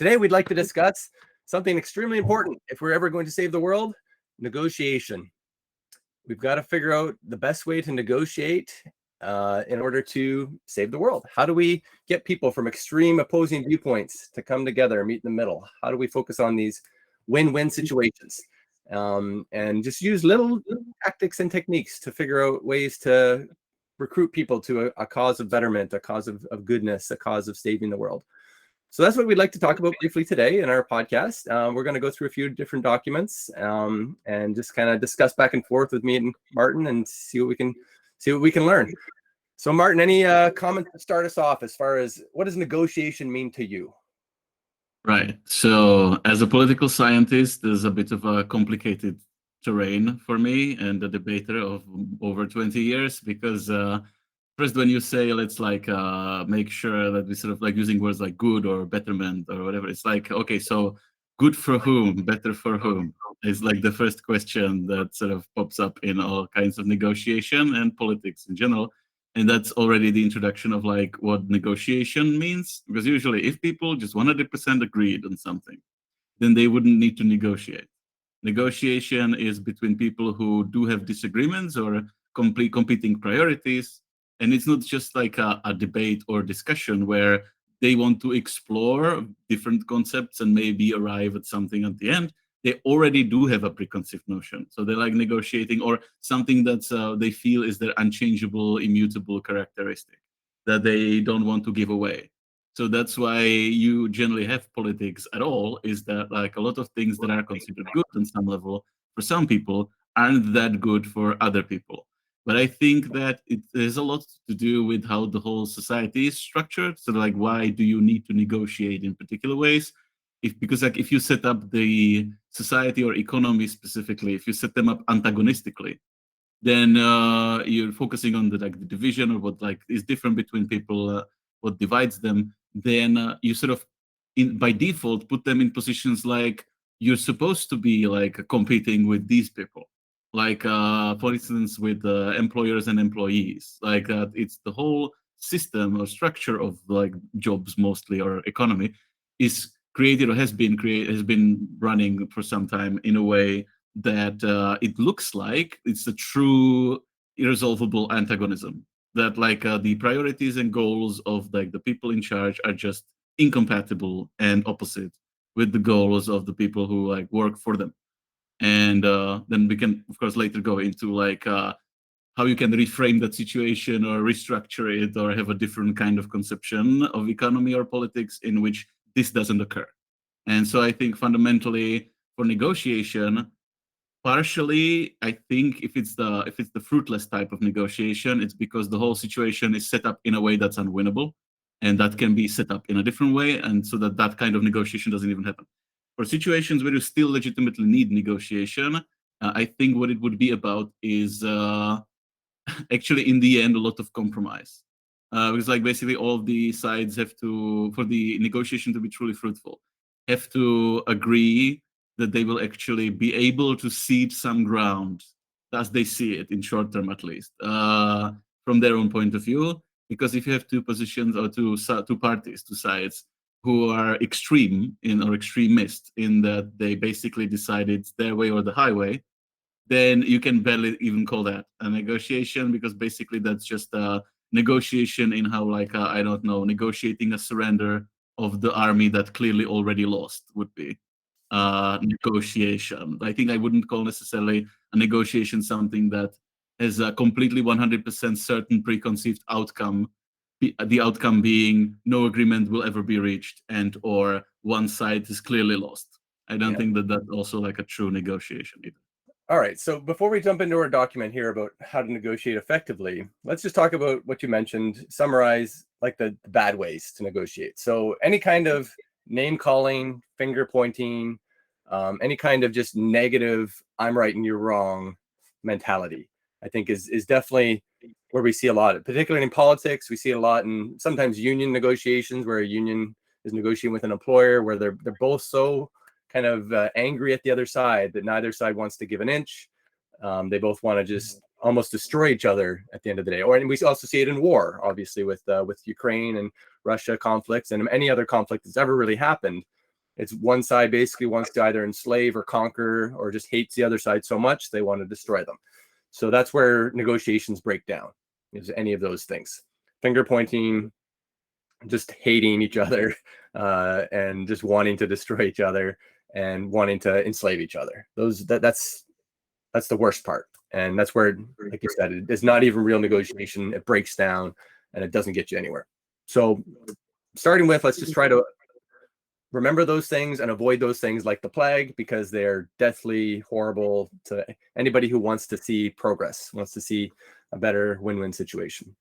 Today, we'd like to discuss something extremely important if we're ever going to save the world: negotiation. We've got to figure out the best way to negotiate in order to save the world. How do we get people from extreme opposing viewpoints to come together and meet in the middle? How do we focus on these win-win situations and just use little tactics and techniques to figure out ways to recruit people to a cause of betterment, a cause of goodness, a cause of saving the world? So that's what we'd like to talk about briefly today in our podcast. We're going to go through a few different documents and just kind of discuss back and forth with me and Martin and see what we can learn. So Martin, any comments to start us off as far as what does negotiation mean to you? Right. So as a political scientist, there's a bit of a complicated terrain for me and a debater of over 20 years because first, when you say let's make sure that we sort of like using words like good or betterment or whatever, it's like, okay, so good for whom, better for whom is like the first question that sort of pops up in all kinds of negotiation and politics in general. And that's already the introduction of like what negotiation means, because usually if people just 100% agreed on something, then they wouldn't need to negotiate. Negotiation is between people who do have disagreements or competing priorities. And it's not just like a debate or discussion where they want to explore different concepts and maybe arrive at something at the end. They already do have a preconceived notion. So they like negotiating or something that's they feel is their unchangeable, immutable characteristic that they don't want to give away. So that's why you generally have politics at all, is that like a lot of things that are considered good on some level for some people aren't that good for other people. But I think that it has a lot to do with how the whole society is structured. So like, why do you need to negotiate in particular ways? Because like if you set up the society or economy specifically, if you set them up antagonistically, then you're focusing on the division or what like is different between people, what divides them. Then you sort of by default put them in positions like you're supposed to be like competing with these people, like for instance with employers and employees, like it's the whole system or structure of like jobs mostly or economy is created or has been running for some time in a way that it looks like it's a true irresolvable antagonism, that like the priorities and goals of like the people in charge are just incompatible and opposite with the goals of the people who like work for them. And then we can of course later go into like how you can reframe that situation or restructure it or have a different kind of conception of economy or politics in which this doesn't occur. And so I think fundamentally for negotiation, partially, I think if it's the fruitless type of negotiation, it's because the whole situation is set up in a way that's unwinnable, and that can be set up in a different way, and so that kind of negotiation doesn't even happen. For situations where you still legitimately need negotiation, I think what it would be about is actually in the end a lot of compromise, because like basically all of the sides have to, for the negotiation to be truly fruitful, have to agree that they will actually be able to cede some ground as they see it in short term at least, from their own point of view. Because if you have two positions or two parties, two sides who are extreme in or extremist in that they basically decide it's their way or the highway, then you can barely even call that a negotiation, because basically that's just a negotiation in how like I don't know, negotiating a surrender of the army that clearly already lost would be negotiation. I think I wouldn't call necessarily a negotiation something that has a completely 100% certain preconceived outcome, the outcome being no agreement will ever be reached and or one side is clearly lost. I don't think that that's also like a true negotiation either. All right, so before we jump into our document here about how to negotiate effectively, let's just talk about what you mentioned, summarize like the bad ways to negotiate. So any kind of name calling, finger pointing, any kind of just negative, I'm right and you're wrong mentality, I think is definitely where we see a lot, particularly in politics. We see a lot in sometimes union negotiations where a union is negotiating with an employer where they're both so kind of angry at the other side that neither side wants to give an inch. They both want to just almost destroy each other at the end of the day. And we also see it in war, obviously, with Ukraine and Russia conflicts and any other conflict that's ever really happened. It's one side basically wants to either enslave or conquer, or just hates the other side so much they want to destroy them. So that's where negotiations break down, is any of those things. Finger pointing, just hating each other, and just wanting to destroy each other and wanting to enslave each other. That's the worst part. And that's where, like you said, it's not even real negotiation. It breaks down and it doesn't get you anywhere. So starting with, let's just try to remember those things and avoid those things like the plague, because they're deathly horrible to anybody who wants to see progress, wants to see a better win-win situation.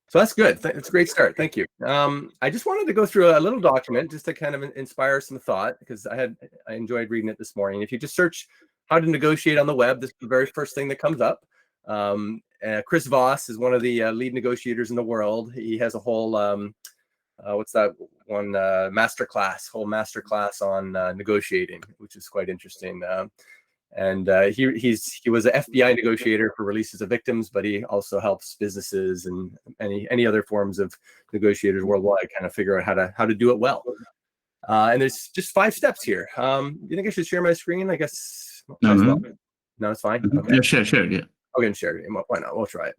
So that's good. It's a great start. Thank you. I just wanted to go through a little document just to kind of inspire some thought, because I enjoyed reading it this morning. If you just search how to negotiate on the web, this is the very first thing that comes up. Chris Voss is one of the lead negotiators in the world. He has a whole what's that one, whole masterclass on negotiating, which is quite interesting. He was an FBI negotiator for releases of victims, but he also helps businesses and any other forms of negotiators worldwide kind of figure out how to do it well. And there's just 5 steps here. You think I should share my screen? I guess. No, it's fine. Okay. Yeah, share. Yeah. Okay, share it. Why not? We'll try it.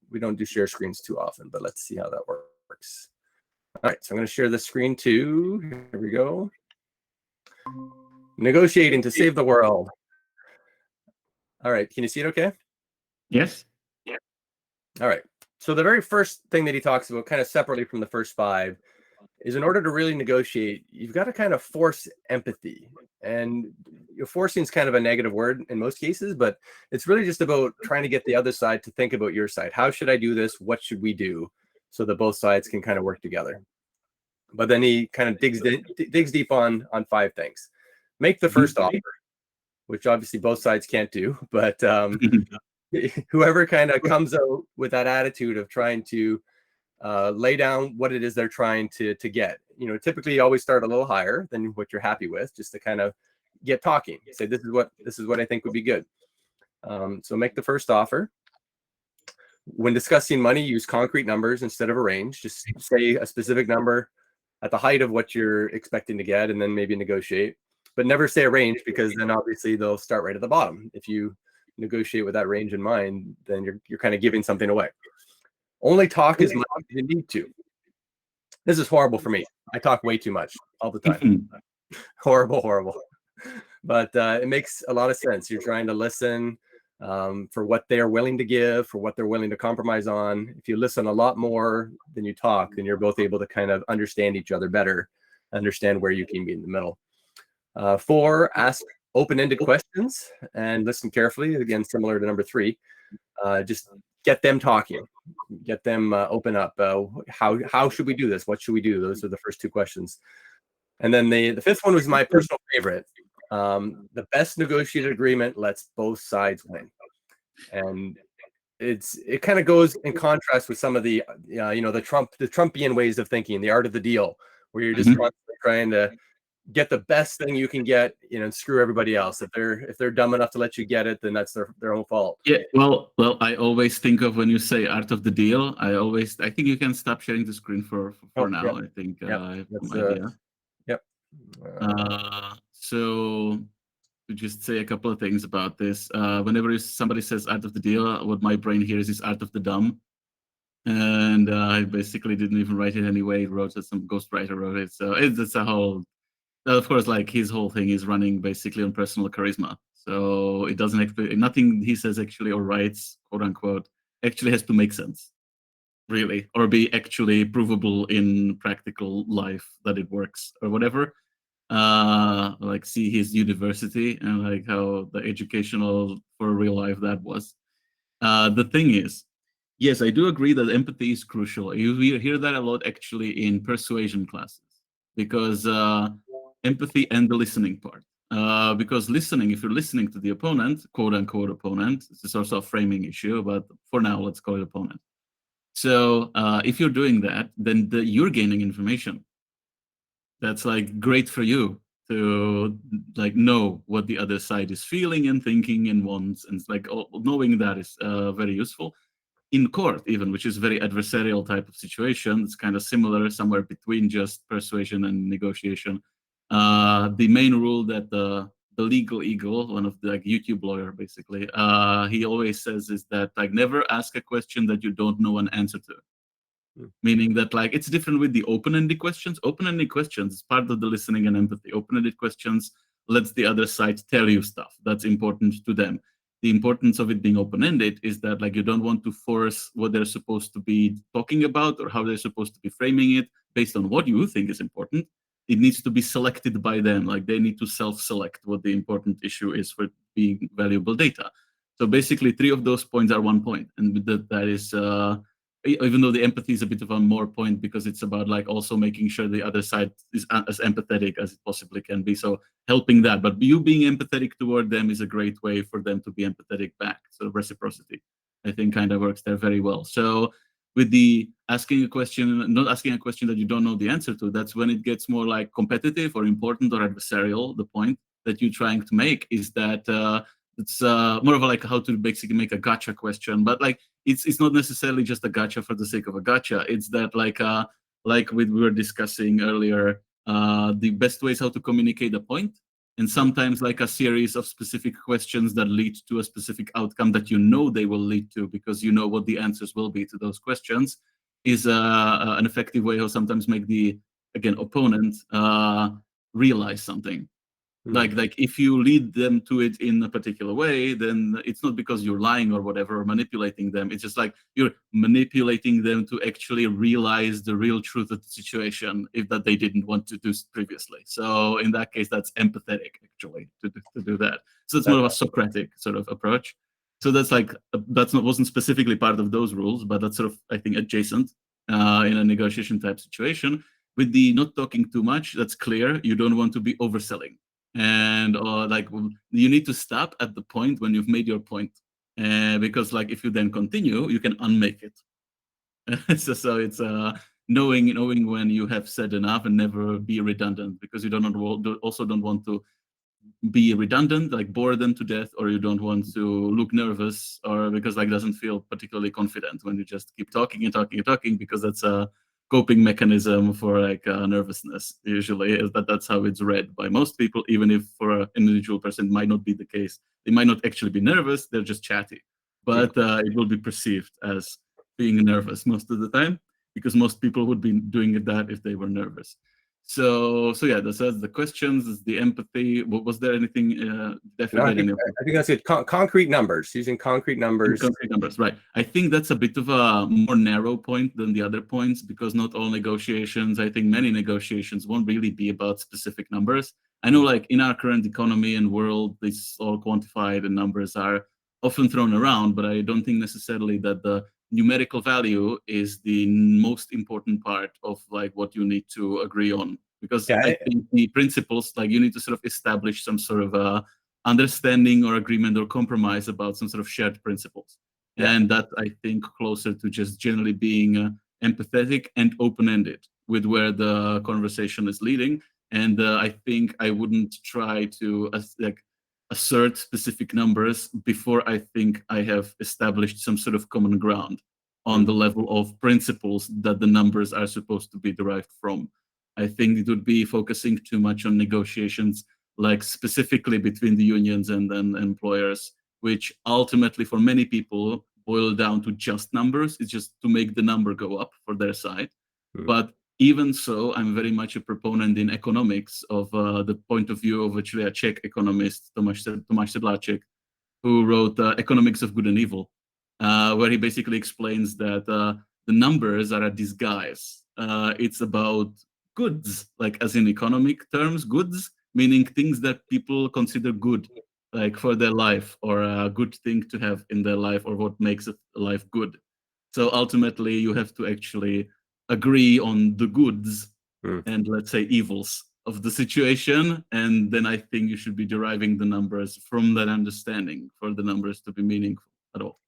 We don't do share screens too often, but let's see how that works. All right, so I'm going to share the screen too. Here we go. Negotiating to save the world. All right, can you see it okay? Yes. Yeah. All right. So the very first thing that he talks about, kind of separately from the first 5, is in order to really negotiate, you've got to kind of force empathy. And forcing is kind of a negative word in most cases, but it's really just about trying to get the other side to think about your side. How should I do this? What should we do? So that both sides can kind of work together. But then he kind of digs deep on 5 things. Make the first offer, which obviously both sides can't do, but whoever kind of comes out with that attitude of trying to lay down what it is they're trying to get. Typically you always start a little higher than what you're happy with, just to kind of get talking. Say, this is what I think would be good. So make the first offer. When discussing money, use concrete numbers instead of a range. Just say a specific number at the height of what you're expecting to get, and then maybe negotiate. But never say a range, because then obviously they'll start right at the bottom. If you negotiate with that range in mind, then you're kind of giving something away. Only talk as much as you need to. This is horrible for me. I talk way too much all the time. Horrible. But it makes a lot of sense. You're trying to listen for what they're willing to give, for what they're willing to compromise on. If you listen a lot more than you talk, then you're both able to kind of understand each other better, understand where you can be in the middle. 4, ask open-ended questions and listen carefully. Again, similar to number 3. Just get them talking, get them open up. How should we do this? What should we do? Those are the first 2 questions. And then the 5th one was my personal favorite. The best negotiated agreement lets both sides win. And it kind of goes in contrast with some of the the Trumpian ways of thinking, the art of the deal, where you're just constantly trying to get the best thing you can get, and screw everybody else. If they're dumb enough to let you get it, then that's their own fault. Yeah. Well, I always think of, when you say art of the deal, I think you can stop sharing the screen for now. Yep. I think I have some idea. Yep. So to just say a couple of things about this. Whenever somebody says art of the deal, what my brain hears is art of the dumb. And I basically didn't even write it anyway. Some ghostwriter wrote it. So it's a whole, of course, like his whole thing is running basically on personal charisma. So it doesn't actually, nothing he says actually, or writes, quote unquote, actually has to make sense, really, or be actually provable in practical life that it works or whatever. Like see his university and like how the educational for real life that was. The thing is, yes, I do agree that empathy is crucial. You hear that a lot actually in persuasion classes, because empathy and the listening part. Because listening, if you're listening to the opponent, quote unquote opponent, it's also a framing issue, but for now, let's call it opponent. So if you're doing that, then you're gaining information. That's like great for you to like know what the other side is feeling and thinking and wants, and like knowing that is very useful. in court even, which is very adversarial type of situation. It's kind of similar, somewhere between just persuasion and negotiation. The main rule that the legal eagle, one of the like YouTube lawyer basically, he always says is that like never ask a question that you don't know an answer to. Meaning that like it's different with the open-ended questions. Open-ended questions is part of the listening and empathy. Open-ended questions lets the other side tell you stuff that's important to them. The importance of it being open-ended is that like you don't want to force what they're supposed to be talking about or how they're supposed to be framing it based on what you think is important. It needs to be selected by them. Like they need to self-select what the important issue is for being valuable data. So basically 3 of those points are 1 point, and that is even though the empathy is a bit of a more point because it's about like also making sure the other side is as empathetic as it possibly can be. So helping that, but you being empathetic toward them is a great way for them to be empathetic back. So reciprocity, I think, kind of works there very well. So with the asking a question, not asking a question that you don't know the answer to, that's when it gets more like competitive or important or adversarial. The point that you're trying to make is that it's more of a, like how to basically make a gotcha question, but like it's not necessarily just a gotcha for the sake of a gotcha. It's that like we were discussing earlier, the best way is how to communicate a point, and sometimes like a series of specific questions that lead to a specific outcome that you know they will lead to because you know what the answers will be to those questions is an effective way of sometimes make the again opponent realize something. Like if you lead them to it in a particular way, then it's not because you're lying or whatever or manipulating them. It's just like you're manipulating them to actually realize the real truth of the situation if that they didn't want to do previously. So in that case, that's empathetic actually to do that. So it's more of a Socratic sort of approach. So that's like wasn't specifically part of those rules, but that's sort of I think adjacent in a negotiation type situation. With the not talking too much, that's clear. You don't want to be overselling. And like you need to stop at the point when you've made your point, because like if you then continue you can unmake it. So it's knowing when you have said enough and never be redundant, because you also don't want to be redundant, like bore them to death, or you don't want to look nervous, or because like doesn't feel particularly confident when you just keep talking and talking and talking, because that's a coping mechanism for like nervousness usually. Is that's how it's read by most people, even if for an individual person it might not be the case. They might not actually be nervous, they're just chatty, but it will be perceived as being nervous most of the time, because most people would be doing that if they were nervous. So yeah, that's the questions, the empathy. Was there anything? No, I think that's good. Concrete numbers, using concrete numbers. Concrete numbers, right. I think that's a bit of a more narrow point than the other points, because not all negotiations, I think many negotiations won't really be about specific numbers. I know like in our current economy and world, it's all quantified and numbers are often thrown around, but I don't think necessarily that the numerical value is the most important part of like what you need to agree on, because I think the principles, like you need to sort of establish some sort of understanding or agreement or compromise about some sort of shared principles. And that I think closer to just generally being empathetic and open-ended with where the conversation is leading. And I think I wouldn't try to like assert specific numbers before I think I have established some sort of common ground on the level of principles that the numbers are supposed to be derived from. I think it would be focusing too much on negotiations, like specifically between the unions and then employers, which ultimately for many people boil down to just numbers. It's just to make the number go up for their side. But even so, I'm very much a proponent in economics of the point of view of actually a Czech economist, Tomáš Sedláček, who wrote Economics of Good and Evil, where he basically explains that the numbers are a disguise. It's about goods, like as in economic terms, goods, meaning things that people consider good, like for their life, or a good thing to have in their life, or what makes a life good. So ultimately, you have to actually agree on the goods and let's say evils of the situation, and then I think you should be deriving the numbers from that understanding for the numbers to be meaningful at all.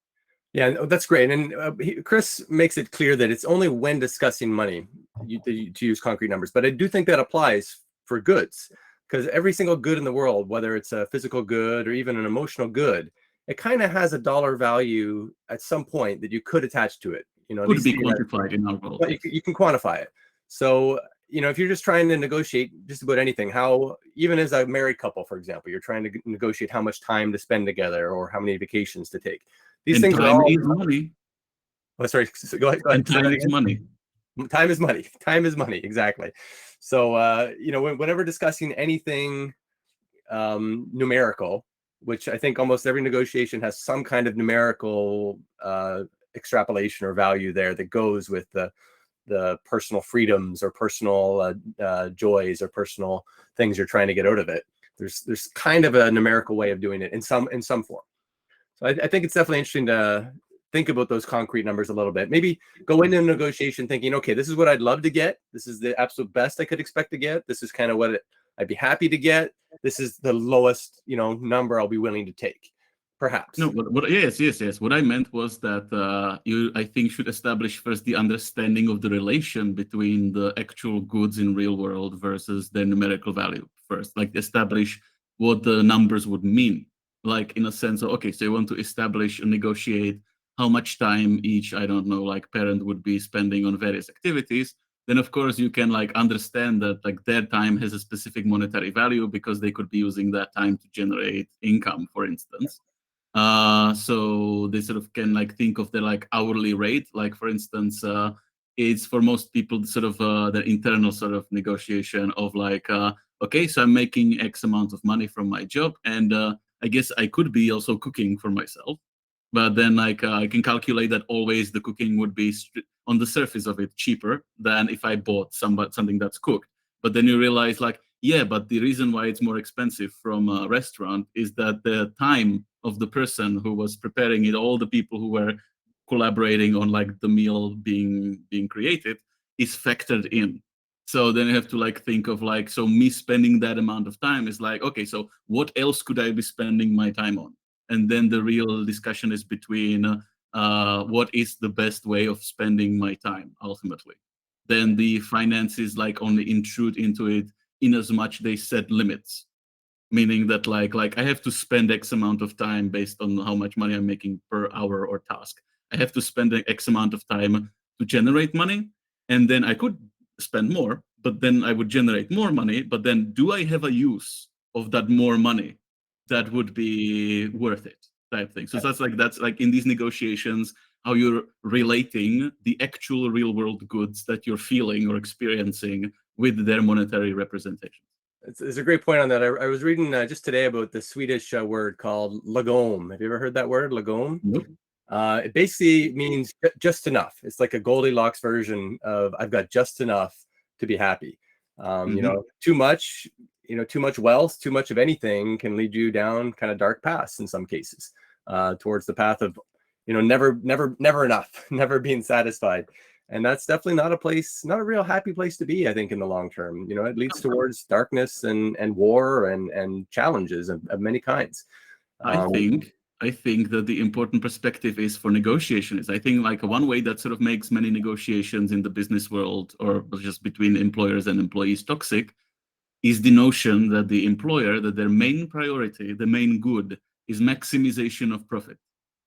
Yeah, that's great. And Chris makes it clear that it's only when discussing money to use concrete numbers. But I do think that applies for goods, because every single good in the world, whether it's a physical good or even an emotional good, it kind of has a dollar value at some point that you could attach to it. You know, at Could least be quantified in our world. but you can quantify it. So, you know, if you're just trying to negotiate just about anything, how, even as a married couple, for example, you're trying to negotiate how much time to spend together or how many vacations to take. These And things are time all. is money. Oh, sorry. Go ahead. And Say that time is again. money. Time is money. Time is money. Exactly. So, you know, whenever discussing anything numerical, which I think almost every negotiation has some kind of numerical extrapolation or value there that goes with the personal freedoms or personal joys or personal things you're trying to get out of it. There's kind of a numerical way of doing it in some form. So I think it's definitely interesting to think about those concrete numbers a little bit. Maybe go into a negotiation thinking, okay, this is what I'd love to get. This is the absolute best I could expect to get. This is kind of what I'd be happy to get. This is the lowest, you know, number I'll be willing to take, perhaps. No, yes. What I meant was that you, I think, should establish first the understanding of the relation between the actual goods in real world versus their numerical value first. Like establish what the numbers would mean. Like in a sense of, okay, so you want to establish and negotiate how much time each, I don't know, like parent would be spending on various activities. Then of course you can like understand that like their time has a specific monetary value because they could be using that time to generate income, for instance. So they sort of can like think of their like hourly rate. Like for instance, it's for most people sort of their internal sort of negotiation of like, okay, so I'm making X amount of money from my job, and I guess I could be also cooking for myself. But then like I can calculate that always the cooking would be on the surface of it cheaper than if I bought something that's cooked. But then you realize like, yeah, but the reason why it's more expensive from a restaurant is that the time of the person who was preparing it, all the people who were collaborating on like the meal being created, is factored in. So then you have to like think of like, so me spending that amount of time is like, okay, so what else could I be spending my time on? And then the real discussion is between what is the best way of spending my time ultimately. Then the finances like only intrude into it in as much they set limits, meaning that like I have to spend X amount of time based on how much money I'm making per hour or task. I have to spend X amount of time to generate money, and then I could spend more, but then I would generate more money. But then, do I have a use of that more money that would be worth it? Type thing. So that's like in these negotiations, how you're relating the actual real world goods that you're feeling or experiencing with their monetary representation. It's a great point on that. I was reading just today about the Swedish word called lagom. Have you ever heard that word, lagom? Nope. It basically means just enough. It's like a Goldilocks version of I've got just enough to be happy. You know, too much, you know, too much wealth, too much of anything can lead you down kind of dark paths in some cases, towards the path of, you know, never enough, never being satisfied. And that's definitely not a place, not a real happy place to be, I think, in the long term. You know, it leads towards darkness and war and challenges of many kinds. I think that the important perspective is for negotiation is I think like one way that sort of makes many negotiations in the business world or just between employers and employees toxic is the notion that the employer, that their main priority, the main good is maximization of profit.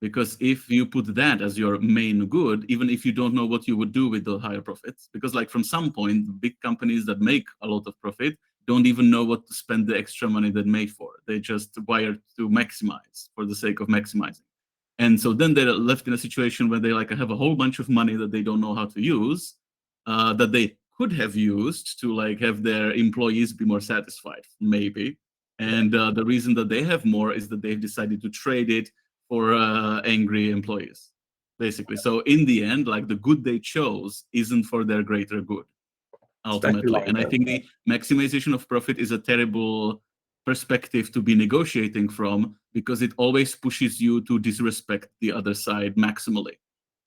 Because if you put that as your main good, even if you don't know what you would do with the higher profits, because like from some point, big companies that make a lot of profit don't even know what to spend the extra money they made for. They just wire to maximize for the sake of maximizing. And so then they're left in a situation where they like have a whole bunch of money that they don't know how to use, that they could have used to like have their employees be more satisfied, maybe. And the reason that they have more is that they've decided to trade it for angry employees, basically. So in the end, like the good they chose isn't for their greater good, ultimately. And I think the maximization of profit is a terrible perspective to be negotiating from because it always pushes you to disrespect the other side maximally.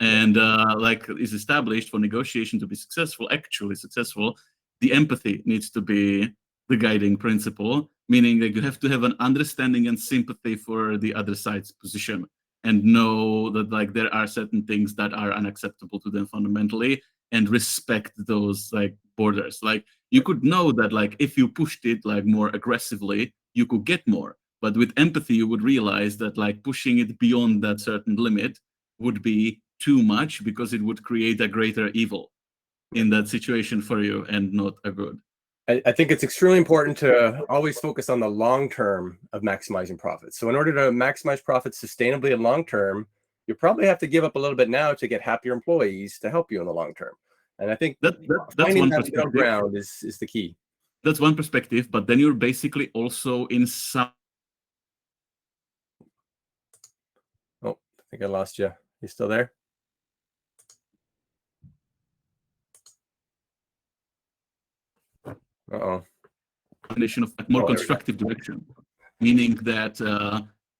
And like is established for negotiation to be successful, actually successful, the empathy needs to be the guiding principle, meaning that you have to have an understanding and sympathy for the other side's position and know that like there are certain things that are unacceptable to them fundamentally and respect those like borders. Like you could know that like if you pushed it like more aggressively, you could get more. But with empathy, you would realize that like pushing it beyond that certain limit would be too much, because it would create a greater evil in that situation for you and not a good. I think it's extremely important to always focus on the long term of maximizing profits. So in order to maximize profits sustainably and long term, you probably have to give up a little bit now to get happier employees to help you in the long term. And I think that's finding one that middle perspective. ground is the key. That's one perspective, but then you're basically also in some. Oh, I think I lost you. You still there? Uh-oh. Definition of more constructive direction, meaning that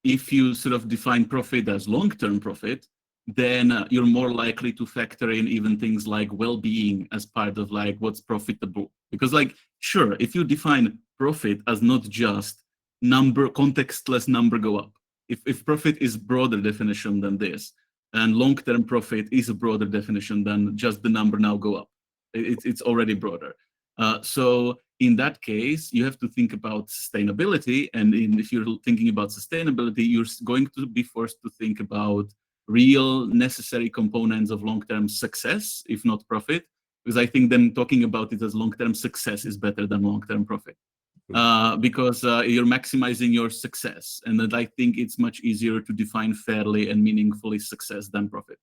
if you sort of define profit as long-term profit, then you're more likely to factor in even things like well-being as part of like what's profitable. Because like, sure, if you define profit as not just number, contextless number go up, if profit is broader definition than this, and long-term profit is a broader definition than just the number now go up, it's already broader. So in that case, you have to think about sustainability. And if you're thinking about sustainability, you're going to be forced to think about real necessary components of long-term success, if not profit. Because I think then talking about it as long-term success is better than long-term profit. Because you're maximizing your success. And then I think it's much easier to define fairly and meaningfully success than profit.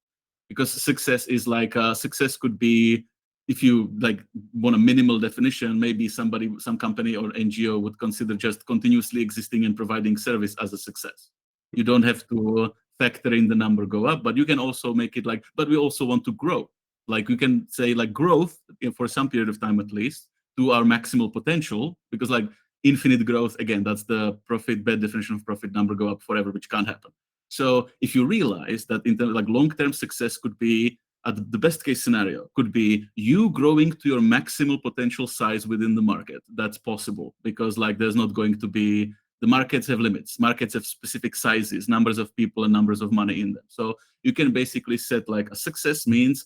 Because success is like, success could be, if you like want a minimal definition, maybe some company or NGO would consider just continuously existing and providing service as a success. You don't have to factor in the number go up, but you can also make it like, but we also want to grow. Like you can say like growth, you know, for some period of time at least, to our maximal potential, because like infinite growth, again, that's the profit, bad definition of profit, number go up forever, which can't happen. So if you realize that in terms of like long-term success could be, the best case scenario could be you growing to your maximal potential size within the market. That's possible because like there's not going to be, the markets have limits. Markets have specific sizes, numbers of people and numbers of money in them. So you can basically set like a success means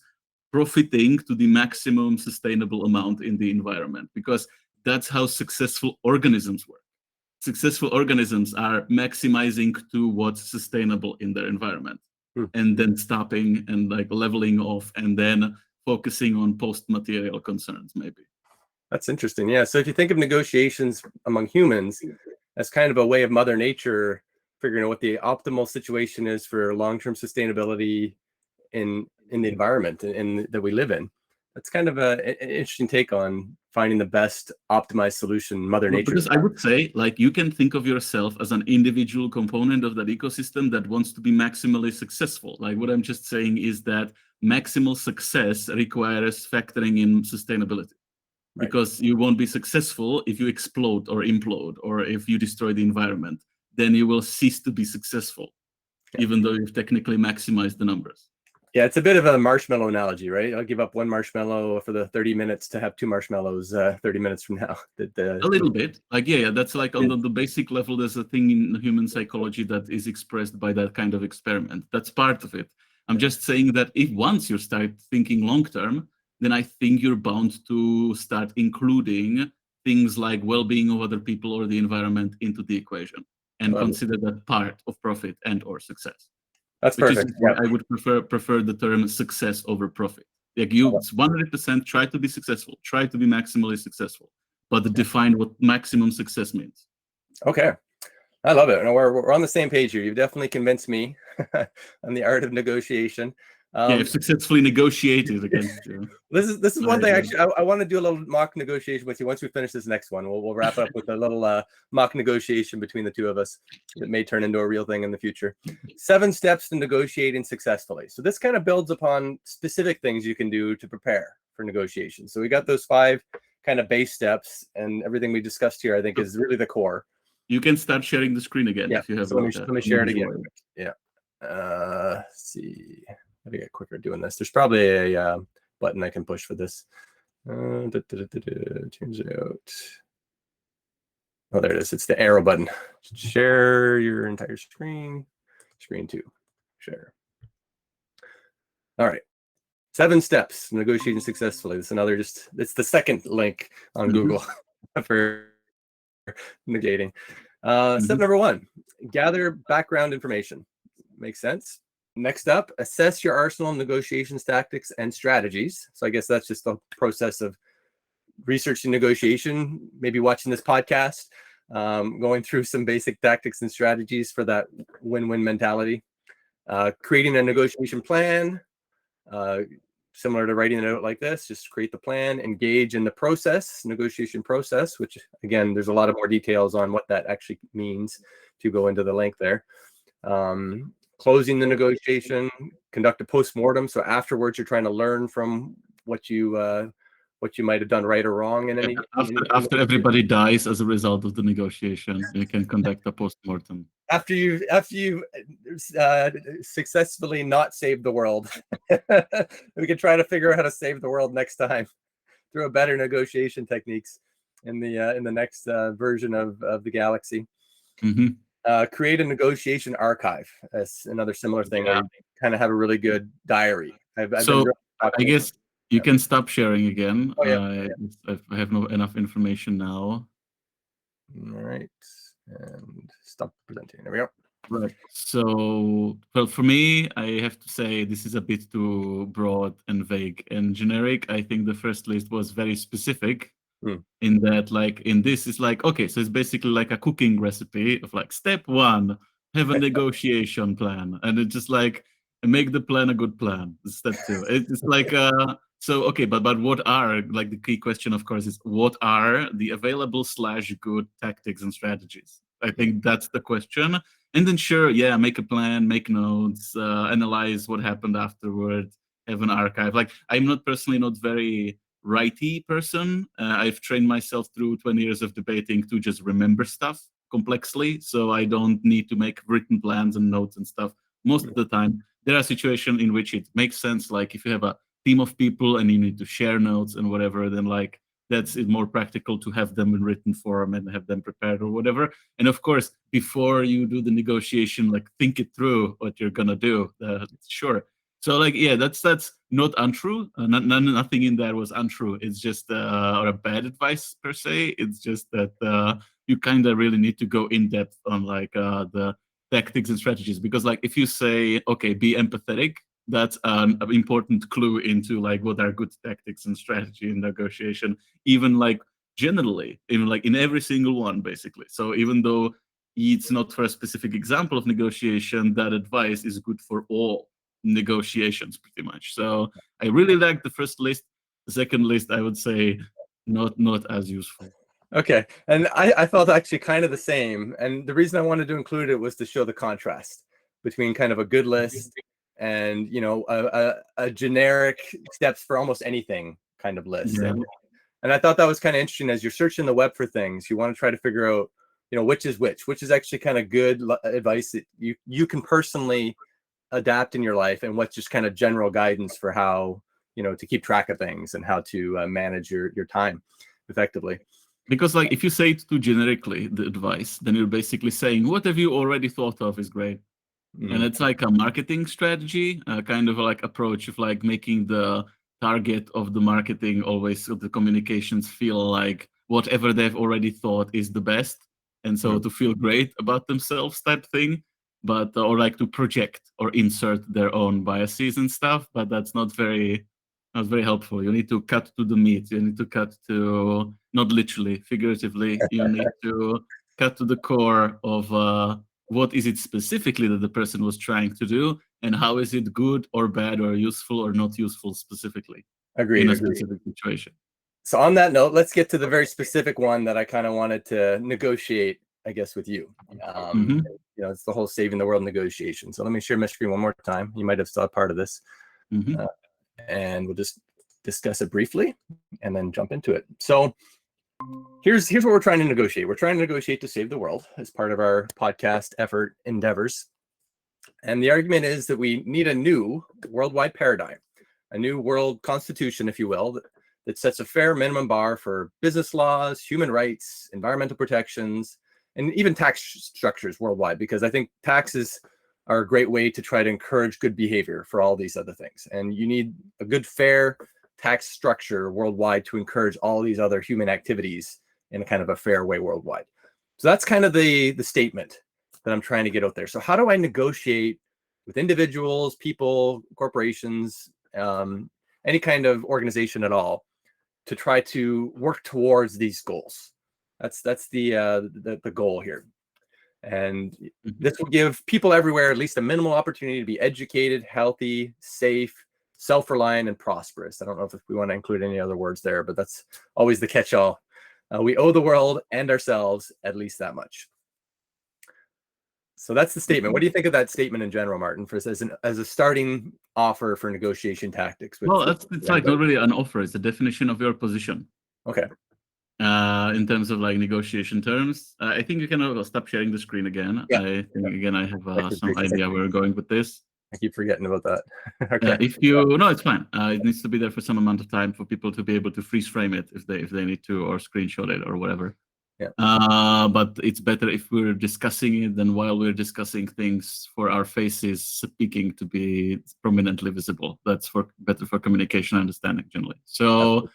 profiting to the maximum sustainable amount in the environment, because that's how successful organisms work. Successful organisms are maximizing to what's sustainable in their environment. And then stopping and like leveling off and then focusing on post-material concerns, maybe. That's interesting. Yeah. So if you think of negotiations among humans as kind of a way of Mother Nature figuring out what the optimal situation is for long-term sustainability in the environment and that we live in, that's kind of an interesting take on finding the best optimized solution, Mother Nature. Because I would say, like, you can think of yourself as an individual component of that ecosystem that wants to be maximally successful. Like, what I'm just saying is that maximal success requires factoring in sustainability. Right. Because you won't be successful if you explode or implode, or if you destroy the environment. Then you will cease to be successful, even though you've technically maximized the numbers. Yeah, it's a bit of a marshmallow analogy, right? I'll give up one marshmallow for the 30 minutes to have two marshmallows 30 minutes from now. A little bit. Like, yeah, that's like on the basic level, there's a thing in human psychology that is expressed by that kind of experiment. That's part of it. I'm just saying that if once you start thinking long-term, then I think you're bound to start including things like well-being of other people or the environment into the equation and consider that part of profit and or success. That's perfect. Which is why I would prefer the term success over profit. Like you 100% try to be successful, try to be maximally successful, but define what maximum success means. Okay. I love it. We're on the same page here. You've definitely convinced me on the art of negotiation. Yeah, I've successfully negotiated against you. This is one thing actually I want to do a little mock negotiation with you once we finish this next one. We'll wrap up with a little mock negotiation between the two of us that may turn into a real thing in the future. 7 steps to negotiating successfully. So this kind of builds upon specific things you can do to prepare for negotiation. So we got those 5 kind of base steps, and everything we discussed here I think is really the core. You can start sharing the screen again if you have. So let me share it again. Yeah. Let's see. I gotta get quicker doing this. There's probably a button I can push for this. Change it out. Oh, there it is. It's the arrow button. Share your entire screen. Screen 2. Share. All right. 7 steps negotiating successfully. It's another it's the second link on Google for negating. Step number 1, gather background information. Makes sense. Next up, assess your arsenal of negotiations, tactics, and strategies. So I guess that's just the process of researching negotiation, maybe watching this podcast, going through some basic tactics and strategies for that win-win mentality. Creating a negotiation plan, similar to writing it out like this, just create the plan, engage in the process, negotiation process, which again, there's a lot of more details on what that actually means to go into the link there. Closing the negotiation, conduct a post-mortem. So afterwards, you're trying to learn from what you might have done right or wrong in any. After everybody dies as a result of the negotiation, you can conduct a post-mortem. After you successfully not saved the world, we can try to figure out how to save the world next time through a better negotiation techniques in the next version of the galaxy. Create a negotiation archive. That's another similar thing. Yeah. Where you kind of have a really good diary. I guess you can stop sharing again. Oh, yeah. I have no enough information now. All right, and stop presenting. There we go. Right. So, well, for me, I have to say this is a bit too broad and vague and generic. I think the first list was very specific in that, like, in this is like, okay, so it's basically like a cooking recipe of like step 1, have a negotiation plan, and it's just like make the plan a good plan. Step 2, it's like so okay, but what are, like, the key question, of course, is what are the available / good tactics and strategies? I think that's the question. And then sure, yeah, make a plan, make notes, analyze what happened afterward, have an archive. Like, I'm not personally not very righty person. I've trained myself through 20 years of debating to just remember stuff complexly, so I don't need to make written plans and notes and stuff most of the time. There are situations in which it makes sense, like if you have a team of people and you need to share notes and whatever, then like that's it more practical to have them in written form and have them prepared or whatever. And of course, before you do the negotiation, like think it through what you're gonna do. Sure. So like, yeah, that's not untrue. Nothing in there was untrue. It's just or a bad advice per se. It's just that you kind of really need to go in depth on like the tactics and strategies, because like if you say, okay, be empathetic, that's an important clue into like what are good tactics and strategy in negotiation, even like generally, even like in every single one, basically. So even though it's not for a specific example of negotiation, that advice is good for all negotiations pretty much. So I really like the first list. The second list, I would say, not as useful. Okay, and I felt actually kind of the same, and the reason I wanted to include it was to show the contrast between kind of a good list and, you know, a generic steps for almost anything kind of list. Yeah. And I thought that was kind of interesting. As you're searching the web for things, you want to try to figure out, you know, which is actually kind of good advice that you can personally adapt in your life, and what's just kind of general guidance for how, you know, to keep track of things and how to manage your time effectively. Because like if you say it too generically, the advice, then you're basically saying what have you already thought of is great. And it's like a marketing strategy, kind of like approach of like making the target of the marketing always of the communications feel like whatever they've already thought is the best. And so to feel great about themselves type thing, but or like to project or insert their own biases and stuff, but that's not very helpful. You need to cut to the meat. You need to cut to, not literally, figuratively, you need to cut to the core of what is it specifically that the person was trying to do, and how is it good or bad or useful or not useful specifically in a specific situation. So on that note, let's get to the very specific one that I kind of wanted to negotiate, I guess, with you. You know, it's the whole saving the world negotiation. So let me share my screen one more time. You might have saw part of this. And we'll just discuss it briefly and then jump into it. So here's what we're trying to negotiate. We're trying to negotiate to save the world as part of our podcast effort endeavors. And the argument is that we need a new worldwide paradigm, a new world constitution, if you will, that sets a fair minimum bar for business laws, human rights, environmental protections, and even tax structures worldwide, because I think taxes are a great way to try to encourage good behavior for all these other things. And you need a good, fair tax structure worldwide to encourage all these other human activities in a kind of a fair way worldwide. So that's kind of the statement that I'm trying to get out there. So how do I negotiate with individuals, people, corporations, any kind of organization at all, to try to work towards these goals? That's the goal here. And this will give people everywhere at least a minimal opportunity to be educated, healthy, safe, self-reliant, and prosperous. I don't know if we want to include any other words there, but that's always the catch-all. We owe the world and ourselves at least that much. So that's the statement. What do you think of that statement in general, Martin, for as a starting offer for negotiation tactics? Well, it's like not really an offer; it's a definition of your position. Okay. In terms of like negotiation terms, I think you can stop sharing the screen again. Yeah. I think again I have some idea where we're going with this. I keep forgetting about that. Okay. No, it's fine. It needs to be there for some amount of time for people to be able to freeze frame it if they need to, or screenshot it or whatever. Yeah. But it's better if we're discussing it than while we're discussing things for our faces speaking to be prominently visible. That's better for communication and understanding generally. So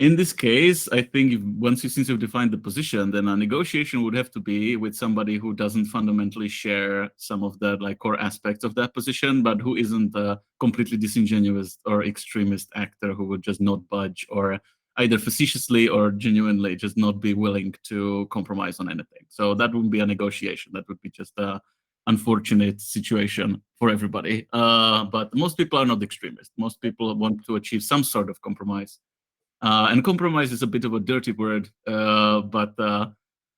in this case, I think since you've defined the position, then a negotiation would have to be with somebody who doesn't fundamentally share some of the like core aspects of that position, but who isn't a completely disingenuous or extremist actor who would just not budge, or either facetiously or genuinely just not be willing to compromise on anything. So that wouldn't be a negotiation. That would be just a unfortunate situation for everybody. But most people are not extremists. Most people want to achieve some sort of compromise. And compromise is a bit of a dirty word, but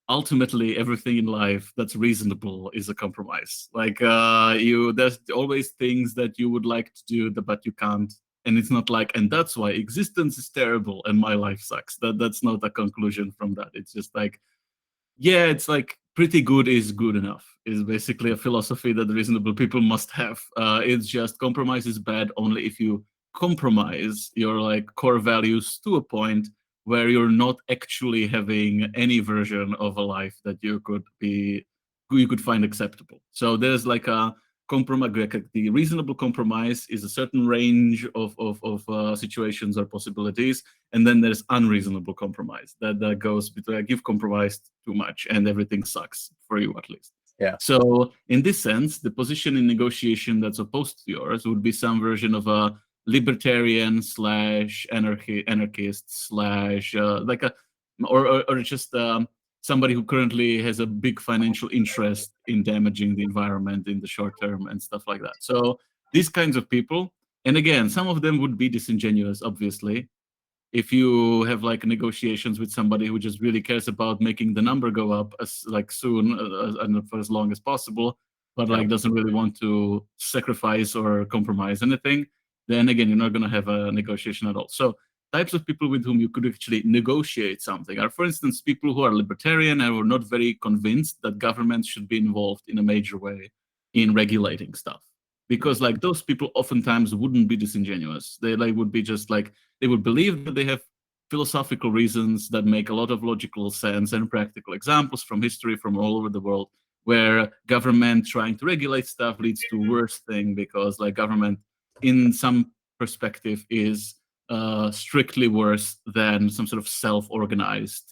ultimately everything in life that's reasonable is a compromise. Like there's always things that you would like to do, but you can't. And it's not like, and that's why existence is terrible and my life sucks. That's not a conclusion from that. It's just like, yeah, it's like pretty good is good enough is basically a philosophy that reasonable people must have. It's just compromise is bad only if you compromise your like core values to a point where you're not actually having any version of a life that you could find acceptable. So there's like a compromise. The reasonable compromise is a certain range of situations or possibilities, and then there's unreasonable compromise that goes between like you've compromised too much and everything sucks for you at least. Yeah. So in this sense, the position in negotiation that's opposed to yours would be some version of a libertarian / anarchist / like a or just somebody who currently has a big financial interest in damaging the environment in the short term and stuff like that. So these kinds of people, and again, some of them would be disingenuous, obviously. If you have like negotiations with somebody who just really cares about making the number go up as like soon and for as long as possible, but like doesn't really want to sacrifice or compromise anything, then again, you're not going to have a negotiation at all. So types of people with whom you could actually negotiate something are, for instance, people who are libertarian and are not very convinced that government should be involved in a major way in regulating stuff. Because like those people oftentimes wouldn't be disingenuous. They like would be just like, they would believe that they have philosophical reasons that make a lot of logical sense and practical examples from history from all over the world where government trying to regulate stuff leads to worse thing because like government in some perspective is strictly worse than some sort of self-organized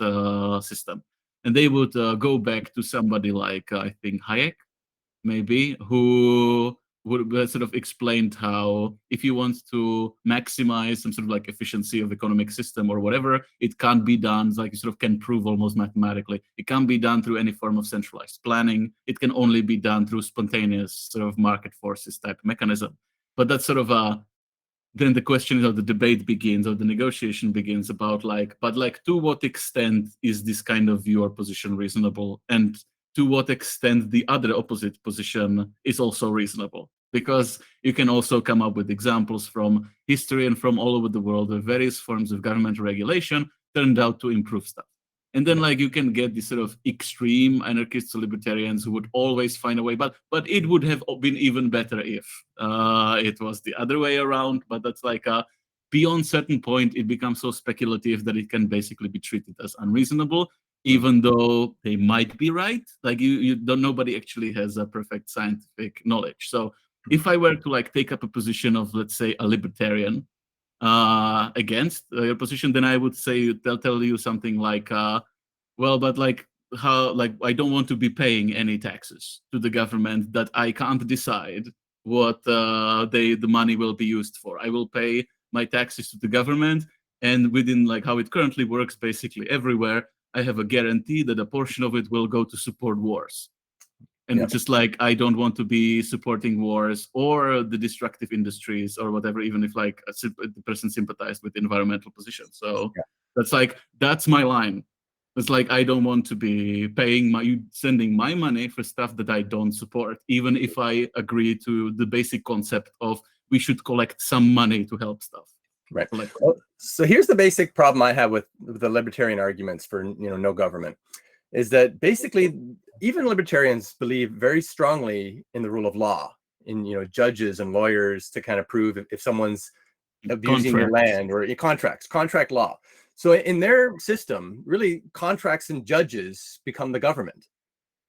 system. And they would go back to somebody like, I think, Hayek, maybe, who would sort of explained how if you want to maximize some sort of like efficiency of economic system or whatever, it can't be done, like you sort of can prove almost mathematically. It can't be done through any form of centralized planning. It can only be done through spontaneous sort of market forces type mechanism. But that's sort of then the question is, or the debate begins, or the negotiation begins about like, but like to what extent is this kind of view or position reasonable, and to what extent the other opposite position is also reasonable? Because you can also come up with examples from history and from all over the world where various forms of government regulation turned out to improve stuff. And then like you can get these sort of extreme anarchists or libertarians who would always find a way, but it would have been even better if it was the other way around. But that's like beyond certain point, it becomes so speculative that it can basically be treated as unreasonable, even though they might be right. Like you don't, nobody actually has a perfect scientific knowledge. So if I were to like take up a position of, let's say, a libertarian against your position, then I would say they'll tell you something like, well, but like how, like, I don't want to be paying any taxes to the government that I can't decide what the money will be used for. I will pay my taxes to the government, and within like how it currently works, basically everywhere, I have a guarantee that a portion of it will go to support wars. And it's just like, I don't want to be supporting wars or the destructive industries or whatever, even if like the person sympathized with the environmental position. So that's my line. It's like, I don't want to be sending my money for stuff that I don't support, even if I agree to the basic concept of we should collect some money to help stuff. Right. Well, so here's the basic problem I have with the libertarian arguments for no government, is that basically even libertarians believe very strongly in the rule of law, in judges and lawyers to kind of prove if someone's abusing your land, or contract law. So in their system, really contracts and judges become the government.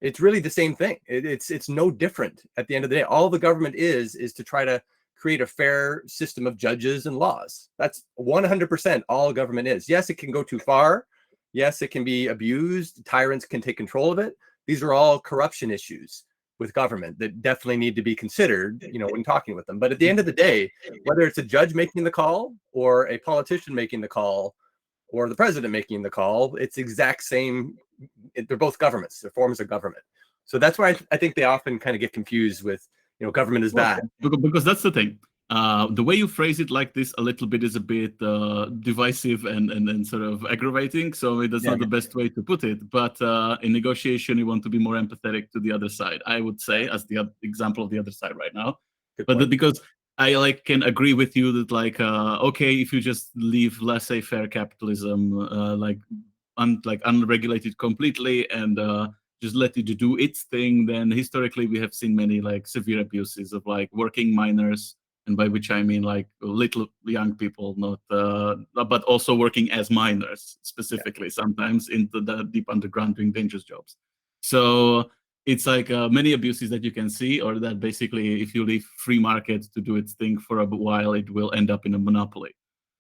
It's really the same thing. It's no different at the end of the day. All the government is to try to create a fair system of judges and laws. That's 100% all government is. Yes, it can go too far. Yes, it can be abused. Tyrants can take control of it. These are all corruption issues with government that definitely need to be considered, when talking with them. But at the end of the day, whether it's a judge making the call or a politician making the call or the president making the call, it's exact same. They're both governments. They're forms of government. So that's why I think they often kind of get confused with, government is bad. Because that's the thing. The way you phrase it like this a little bit is a bit divisive and sort of aggravating. So that's not the best way to put it. But in negotiation, you want to be more empathetic to the other side, I would say, as the example of the other side right now. Because I can agree with you that okay, if you just leave laissez-faire capitalism unregulated completely and just let it do its thing, then historically we have seen many severe abuses of working minors, and by which I mean little young people, not but also working as minors specifically, sometimes into the deep underground doing dangerous jobs. So it's many abuses that you can see, or that basically if you leave free market to do its thing for a while, it will end up in a monopoly.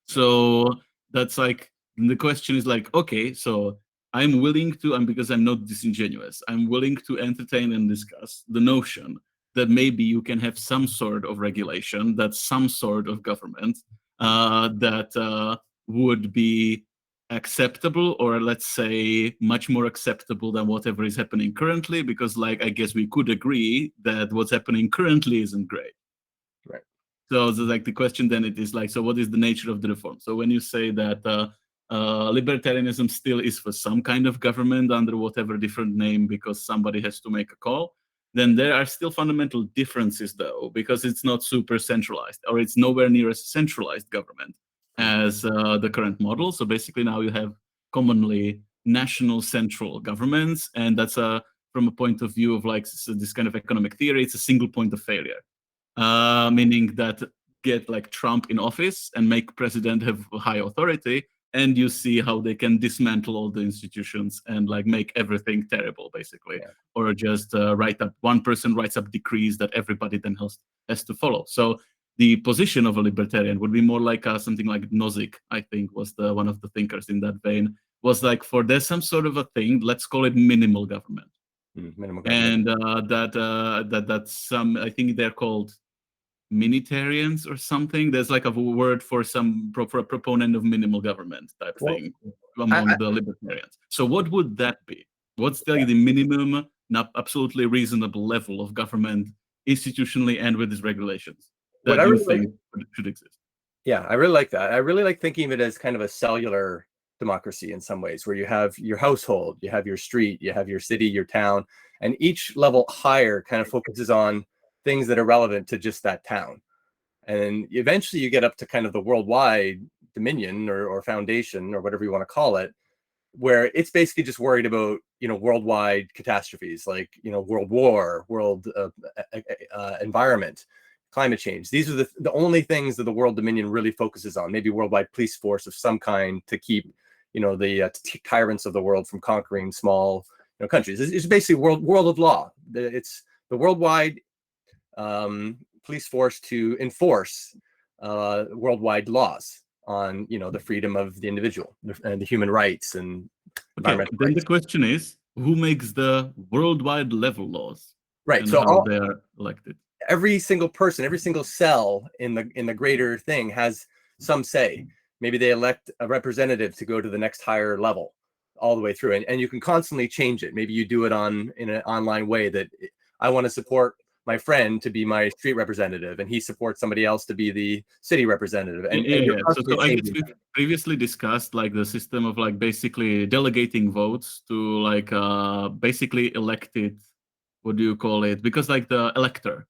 So that's the question is okay, so I'm willing to, and because I'm not disingenuous, I'm willing to entertain and discuss the notion that maybe you can have some sort of regulation, that some sort of government that would be acceptable, or let's say much more acceptable than whatever is happening currently, because I guess we could agree that what's happening currently isn't great. Right. So the question then it is so what is the nature of the reform? So when you say that libertarianism still is for some kind of government under whatever different name because somebody has to make a call, then there are still fundamental differences though, because it's not super centralized, or it's nowhere near a centralized government as the current model. So basically now you have commonly national central governments, and that's from a point of view of this kind of economic theory, it's a single point of failure. Meaning that get Trump in office and make president have high authority, and you see how they can dismantle all the institutions and make everything terrible, basically, or just one person writes up decrees that everybody then has to follow. So the position of a libertarian would be more something like Nozick, I think, was one of the thinkers in that vein, was for there's some sort of a thing, let's call it minimal government. Minimal government. And that's some, I think they're called minitarians or something. There's a word for a proponent of minimal government type thing among the libertarians. So what would that be? What's the minimum, not absolutely reasonable level of government institutionally and with its regulations that you think should exist? Yeah, I really like that. I really like thinking of it as kind of a cellular democracy in some ways, where you have your household, you have your street, you have your city, your town, and each level higher kind of focuses on things that are relevant to just that town. And eventually you get up to kind of the worldwide dominion or foundation or whatever you want to call it, where it's basically just worried about, worldwide catastrophes like, world war, world environment, climate change. These are the only things that the world dominion really focuses on. Maybe worldwide police force of some kind to keep, the tyrants of the world from conquering small countries. It's basically world of law. It's the worldwide police force to enforce worldwide laws on the freedom of the individual and the human rights and environmental rights. The question is, who makes the worldwide level laws, Right. and So how they are elected. every single person, every single cell in the greater thing has some say. Maybe they elect a representative to go to the next higher level all the way through, and you can constantly change it. Maybe you do it in an online way that I want to support my friend to be my street representative, and he supports somebody else to be the city representative, and you're Yeah. constantly So I guess changing we that. previously discussed like the system of like basically delegating votes to like basically elected, what do you call it? Because like the elector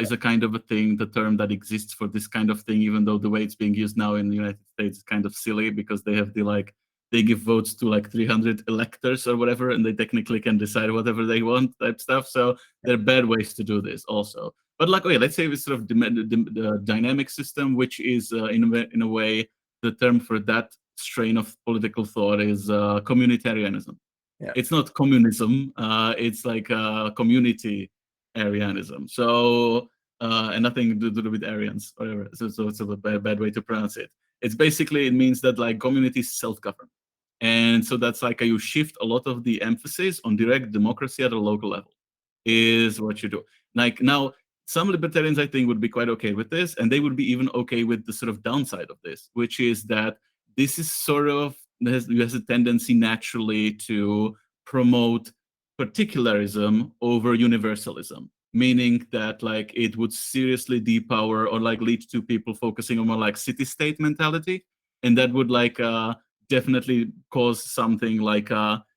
is a kind of a thing, the term that exists for this kind of thing, even though the way it's being used now in the United States is kind of silly because they have the like they give votes to like 300 electors or whatever, and they technically can decide whatever they want type stuff. So there are bad ways to do this also. But like, okay, let's say it's sort of the dynamic system, which is in a way the term for that strain of political thought is communitarianism. Yeah. It's not communism. It's like community-arianism. So and nothing to do with Aryans, whatever. So it's a bad way to pronounce it. It's basically it means that like communities self-govern, and so that's like you shift a lot of the emphasis on direct democracy at a local level is what you do. Like now, some libertarians I think would be quite okay with this, and they would be even okay with the sort of downside of this, which is that this is sort of has a tendency naturally to promote particularism over universalism, meaning that like it would seriously depower or like lead to people focusing on more like city-state mentality, and that would like definitely cause something like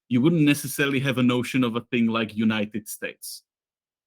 you wouldn't necessarily have a notion of a thing like United States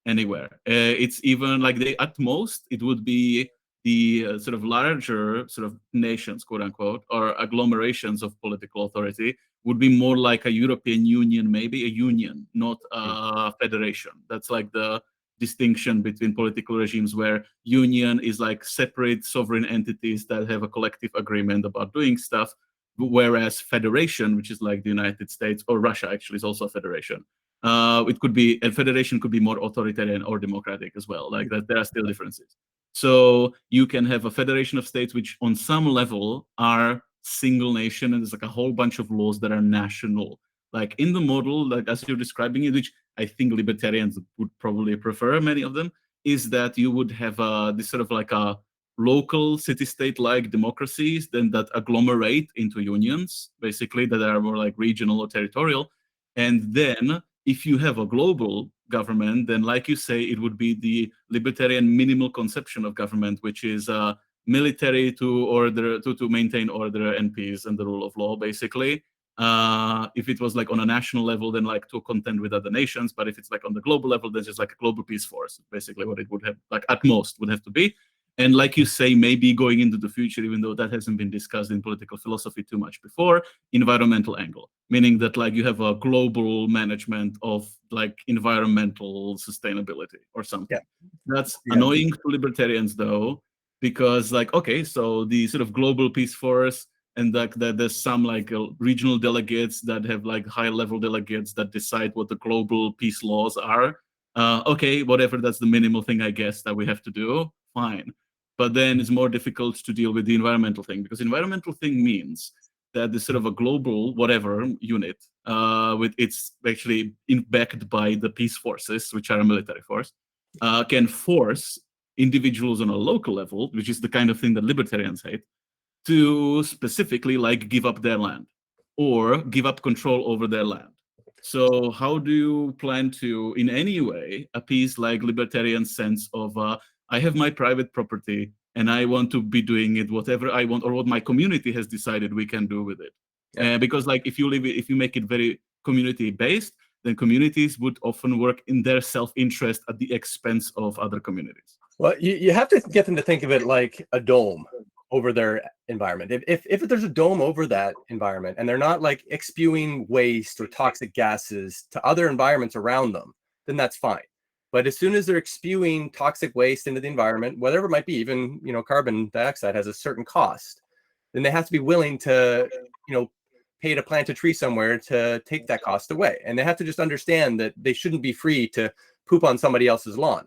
anywhere. It's even like they at most it would be the sort of larger sort of nations, quote unquote, or agglomerations of political authority would be more like a European Union, maybe a union, not a federation. That's like the distinction between political regimes where union is like separate sovereign entities that have a collective agreement about doing stuff, whereas federation, which is like the United States or Russia actually is also a federation, it could be a federation could be more authoritarian or democratic as well. Like that, there are still differences. So you can have a federation of states which, on some level, are single nation, and there's like a whole bunch of laws that are national. Like in the model, like as you're describing it, which I think libertarians would probably prefer, many of them, is that you would have this sort of like a local city-state-like democracies then that agglomerate into unions, basically that are more like regional or territorial, and then if you have a global government, then like you say, it would be the libertarian minimal conception of government, which is military to order to maintain order and peace and the rule of law, basically. If it was like on a national level, then like to contend with other nations. But if it's like on the global level, then just like a global peace force, basically what it would have like at most would have to be. And like you say, maybe going into the future, even though that hasn't been discussed in political philosophy too much before, environmental angle, meaning that like you have a global management of like environmental sustainability or something. Yeah. That's Yeah. annoying to libertarians though, because like, okay, so the sort of global peace force and like that there's some like regional delegates that have like high level delegates that decide what the global peace laws are. Okay, whatever, that's the minimal thing I guess that we have to do, fine. But then it's more difficult to deal with the environmental thing, because environmental thing means that the sort of a global whatever unit with it's actually backed by the peace forces, which are a military force, can force individuals on a local level, which is the kind of thing that libertarians hate, to specifically like give up their land or give up control over their land. So how do you plan to in any way appease like libertarian sense of I have my private property and I want to be doing it whatever I want or what my community has decided we can do with it? Yeah. Because like if you make it very community based, then communities would often work in their self-interest at the expense of other communities. Well, you have to get them to think of it like a dome over their environment. If there's a dome over that environment and they're not like spewing waste or toxic gases to other environments around them, then that's fine. But as soon as they're spewing toxic waste into the environment, whatever it might be, even carbon dioxide has a certain cost, then they have to be willing to pay to plant a tree somewhere to take that cost away. And they have to just understand that they shouldn't be free to poop on somebody else's lawn.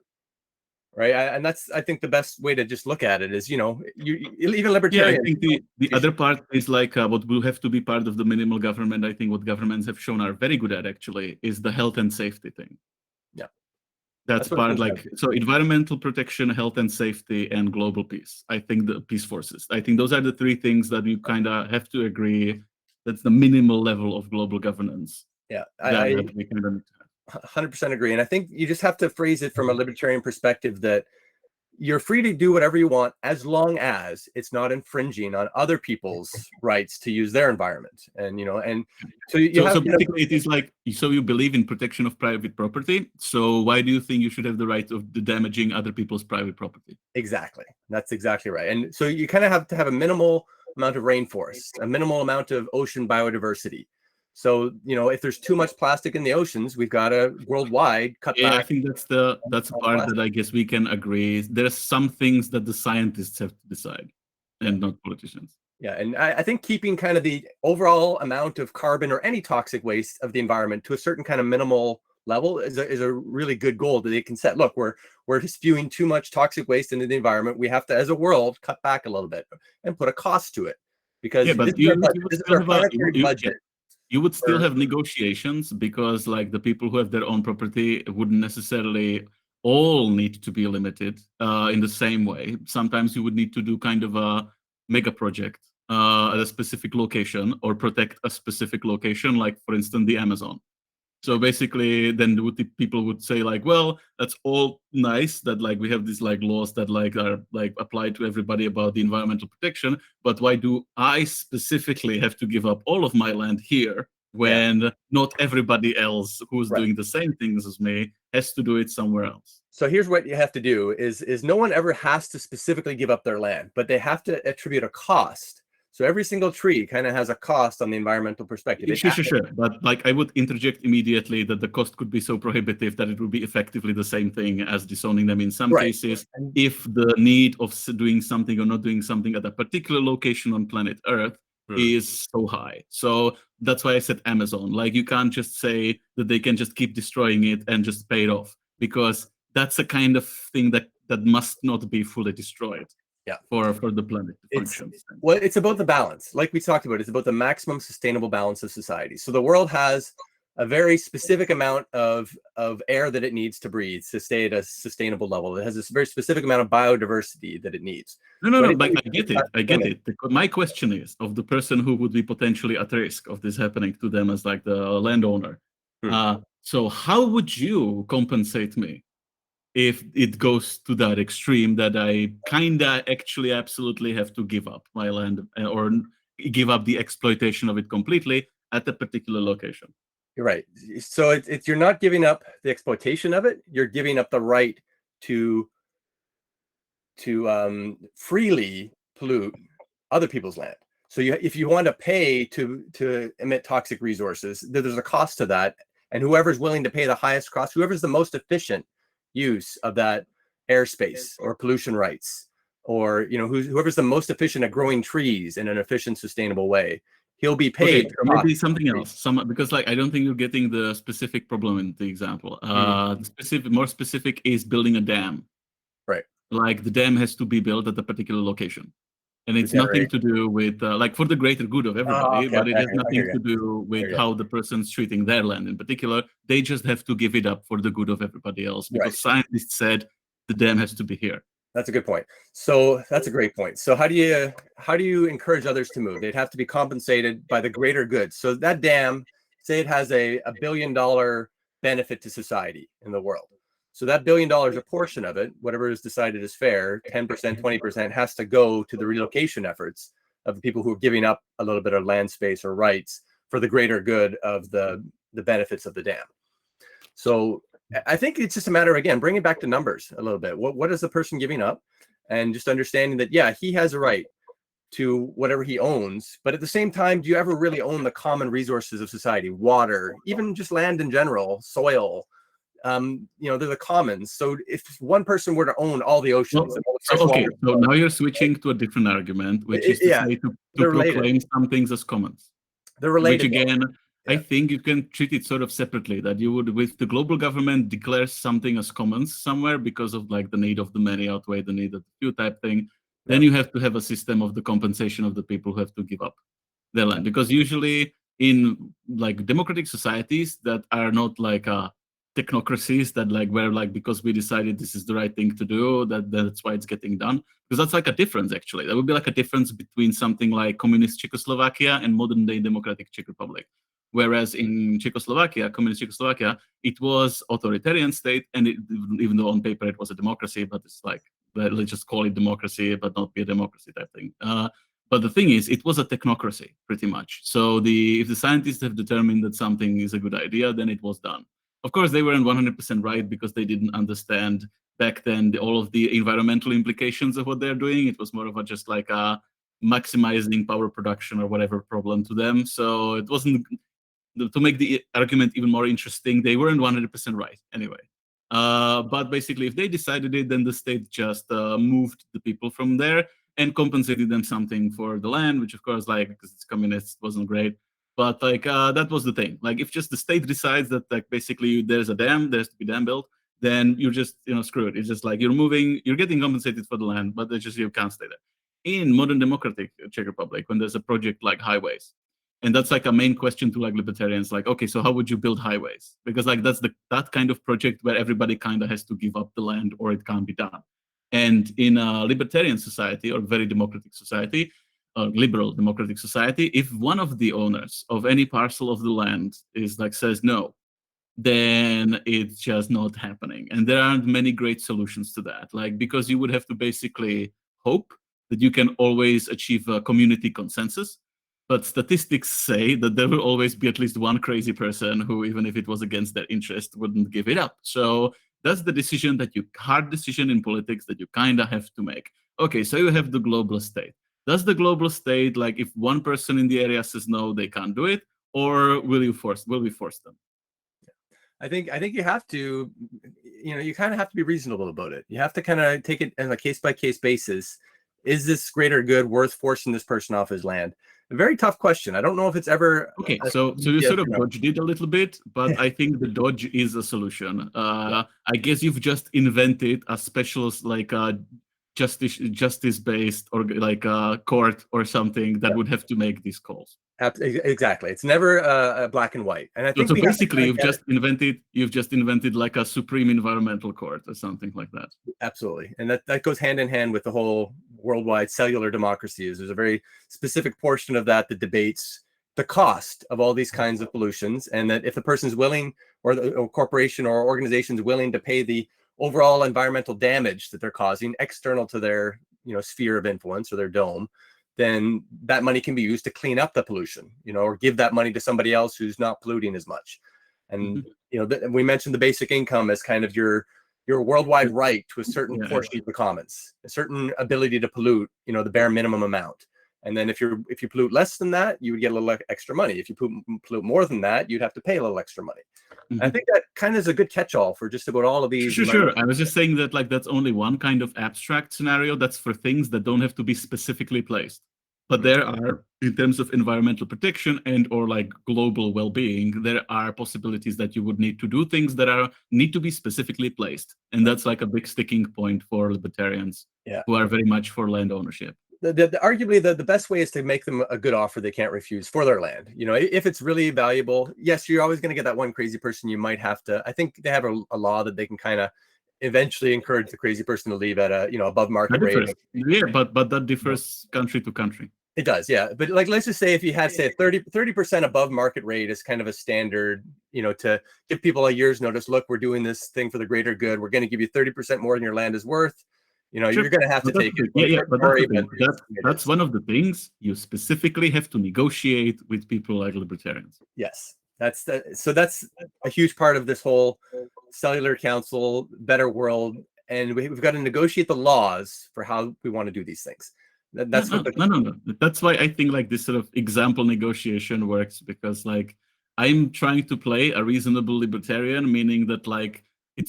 right? And that's, I think, the best way to just look at it is, even Yeah, I libertarians. think the other part is like what will have to be part of the minimal government. I think what governments have shown are very good at actually is the health and safety thing. Yeah, That's that's what it part, comes down like, to. so environmental protection, health and safety, and global peace. I think the peace forces. I think those are the three things that you kind of have to agree. That's the minimal level of global governance. Yeah, That we kind of need to have. 100% agree. And I think you just have to phrase it from a libertarian perspective that you're free to do whatever you want as long as it's not infringing on other people's rights to use their environment. And so you have so basically it is like, so you believe in protection of private property, so why do you think you should have the right of damaging other people's private property? Exactly, that's exactly right. And so you kind of have to have a minimal amount of rainforest, a minimal amount of ocean biodiversity. So if there's too much plastic in the oceans, we've got to worldwide cut Yeah, back. I think that's the part plastic. that I guess we can agree. There's some things that the scientists have to decide, and not politicians. Yeah, and I think keeping kind of the overall amount of carbon or any toxic waste of the environment to a certain kind of minimal level is a really good goal that they can set. Look, we're just spewing too much toxic waste into the environment. We have to, as a world, cut back a little bit and put a cost to it, because Yeah, but this is our planetary budget. You would still have negotiations, because like the people who have their own property wouldn't necessarily all need to be limited in the same way. Sometimes you would need to do kind of a mega project at a specific location, or protect a specific location, like for instance the Amazon. So basically, then the people would say like, well, that's all nice that like we have these like laws that like are like applied to everybody about the environmental protection, but why do I specifically have to give up all of my land here when not everybody else who's doing the same things as me has to do it somewhere else? So here's what you have to do is no one ever has to specifically give up their land, but they have to attribute a cost. So every single tree kind of has a cost on the environmental perspective. Sure. But like I would interject immediately that the cost could be so prohibitive that it would be effectively the same thing as disowning them in some cases, if the need of doing something or not doing something at a particular location on planet Earth is so high. So that's why I said Amazon. Like, you can't just say that they can just keep destroying it and just pay it off, because that's a kind of thing that must not be fully destroyed. For the planet to function. It's about the balance. Like we talked about, it's about the maximum sustainable balance of society. So the world has a very specific amount of air that it needs to breathe to stay at a sustainable level. It has this very specific amount of biodiversity that it needs. No, but I get it. My question is of the person who would be potentially at risk of this happening to them as like the landowner. So how would you compensate me if it goes to that extreme that I kinda actually absolutely have to give up my land or give up the exploitation of it completely at a particular location? You're right. So it's you're not giving up the exploitation of it. You're giving up the right to freely pollute other people's land. So if you want to pay to emit toxic resources, there's a cost to that, and whoever's willing to pay the highest cost, whoever's the most efficient use of that airspace or pollution rights, or whoever's the most efficient at growing trees in an efficient, sustainable way, he'll be paid. Okay, maybe something else. Because like I don't think you're getting the specific problem in the example. More specific is building a dam. Right. Like the dam has to be built at a particular location, and it's nothing to do with like for the greater good of everybody, but it has nothing to do with how the person's treating their land in particular. They just have to give it up for the good of everybody else, because scientists said the dam has to be here. That's a good point. So that's a great point. So how do you encourage others to move? They'd have to be compensated by the greater good. So that dam, say it has a $1 billion benefit to society in the world. So that $1 billion, a portion of it, whatever is decided is fair, 10%, 20%, has to go to the relocation efforts of the people who are giving up a little bit of land space or rights for the greater good of the benefits of the dam. So I think it's just a matter of, again, bringing back to numbers a little bit. What is the person giving up? And just understanding that, yeah, he has a right to whatever he owns. But at the same time, do you ever really own the common resources of society? Water, even just land in general, soil, they're the commons. So if one person were to own all the oceans, so now you're switching to a different argument, which is to say to proclaim some things as commons. They're related. Which again, I think you can treat it sort of separately, that you would, with the global government, declare something as commons somewhere because of like the need of the many outweigh the need of the few type thing. Then you have to have a system of the compensation of the people who have to give up their land, because usually in like democratic societies that are not like technocracies, that like where like because we decided this is the right thing to do, that's why it's getting done, because that's like a difference. Actually, that would be like a difference between something like communist Czechoslovakia and modern day democratic Czech Republic. Whereas in Czechoslovakia, communist Czechoslovakia, it was authoritarian state, and even though on paper it was a democracy, but it's like, let's just call it democracy but not be a democracy type thing. But the thing is, it was a technocracy pretty much. So if the scientists have determined that something is a good idea, then it was done. Of course, they weren't 100% right, because they didn't understand back then all of the environmental implications of what they're doing. It was more of a just like a maximizing power production or whatever problem to them. So it wasn't, to make the argument even more interesting, they weren't 100% right anyway. But basically, if they decided it, then the state just moved the people from there and compensated them something for the land, which of course, like, because it's communist, wasn't great. But like that was the thing. Like, if just the state decides that like basically there's a dam, there's to be dam built, then you're just screwed. It's just like you're getting compensated for the land, but it's just you can't stay there. In modern democratic Czech Republic, when there's a project like highways, and that's like a main question to like libertarians, like, okay, so how would you build highways? Because like that's that kind of project where everybody kind of has to give up the land or it can't be done. And in a libertarian society or very democratic society, liberal democratic society, if one of the owners of any parcel of the land is like says no, then it's just not happening. And there aren't many great solutions to that, like, because you would have to basically hope that you can always achieve a community consensus. But statistics say that there will always be at least one crazy person who, even if it was against their interest, wouldn't give it up. So that's the decision hard decision in politics that you kind of have to make. Okay, so you have the global state. Does the global state, like, if one person in the area says no, they can't do it, or will we force them? I think you have to, you kind of have to be reasonable about it. You have to kind of take it on a case by case basis. Is this greater good worth forcing this person off his land? A very tough question. I don't know if it's ever okay. So you sort of dodged it a little bit, but I think the dodge is a solution. I guess you've just invented a specialist like justice based or like a court or something that would have to make these calls. Exactly. It's never a black and white. And I think so basically you've just invented like a supreme environmental court or something like that. Absolutely. And that goes hand in hand with the whole worldwide cellular democracy. There's a very specific portion of that debates the cost of all these kinds of pollutions, and that if the person's willing, or the corporation or organization's willing to pay the overall environmental damage that they're causing external to their sphere of influence or their dome, then that money can be used to clean up the pollution, or give that money to somebody else who's not polluting as much. And we mentioned the basic income as kind of your worldwide right to a certain portion of the commons, a certain ability to pollute, the bare minimum amount. And then if you pollute less than that, you would get a little extra money. If you pollute more than that, you'd have to pay a little extra money. I think that kind of is a good catch-all for just about all of these. Sure. I was just saying that like that's only one kind of abstract scenario. That's for things that don't have to be specifically placed. But there are, in terms of environmental protection and or like global well-being, there are possibilities that you would need to do things that need to be specifically placed. And that's like a big sticking point for libertarians who are very much for land ownership. Arguably the best way is to make them a good offer they can't refuse for their land. If it's really valuable, yes, you're always going to get that one crazy person. You might have to, I think they have a law that they can kind of eventually encourage the crazy person to leave at a above market rate. Yeah, but that differs country to country. It does, yeah. But like, let's just say if you had, say, 30% above market rate is kind of a standard, to give people a year's notice. Look, we're doing this thing for the greater good. We're going to give you 30% more than your land is worth. Sure. You're going to have to take it. But that's one of the things you specifically have to negotiate with people like libertarians. Yes, that's a huge part of this whole cellular council, better world, and we've got to negotiate the laws for how we want to do these things. That's no. That's why I think like this sort of example negotiation works, because like I'm trying to play a reasonable libertarian, meaning that like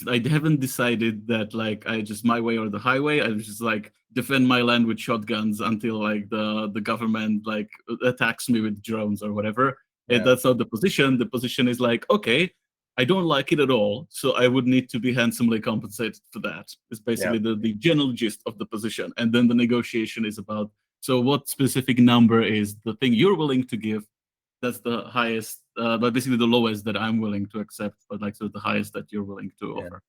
I haven't decided that like I just my way or the highway. I just like defend my land with shotguns until like the government like attacks me with drones or whatever. And that's not the position. The position is like, okay, I don't like it at all, so I would need to be handsomely compensated for that. It's basically the general gist of the position. And then the negotiation is about, so what specific number is the thing you're willing to give? That's the highest, but basically the lowest that I'm willing to accept, but like, so the highest that you're willing to offer.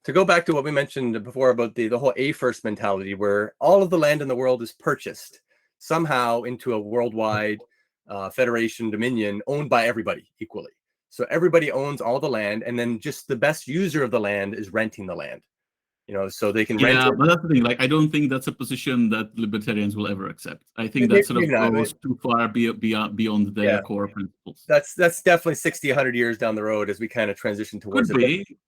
To go back to what we mentioned before about the whole A first mentality, where all of the land in the world is purchased somehow into a worldwide federation dominion owned by everybody equally. So everybody owns all the land, and then just the best user of the land is renting the land. So they can rent it. Yeah, but that's the thing. Like, I don't think that's a position that libertarians will ever accept. I think that sort of goes too far beyond their core principles. That's definitely 60, 100 years down the road as we kind of transition towards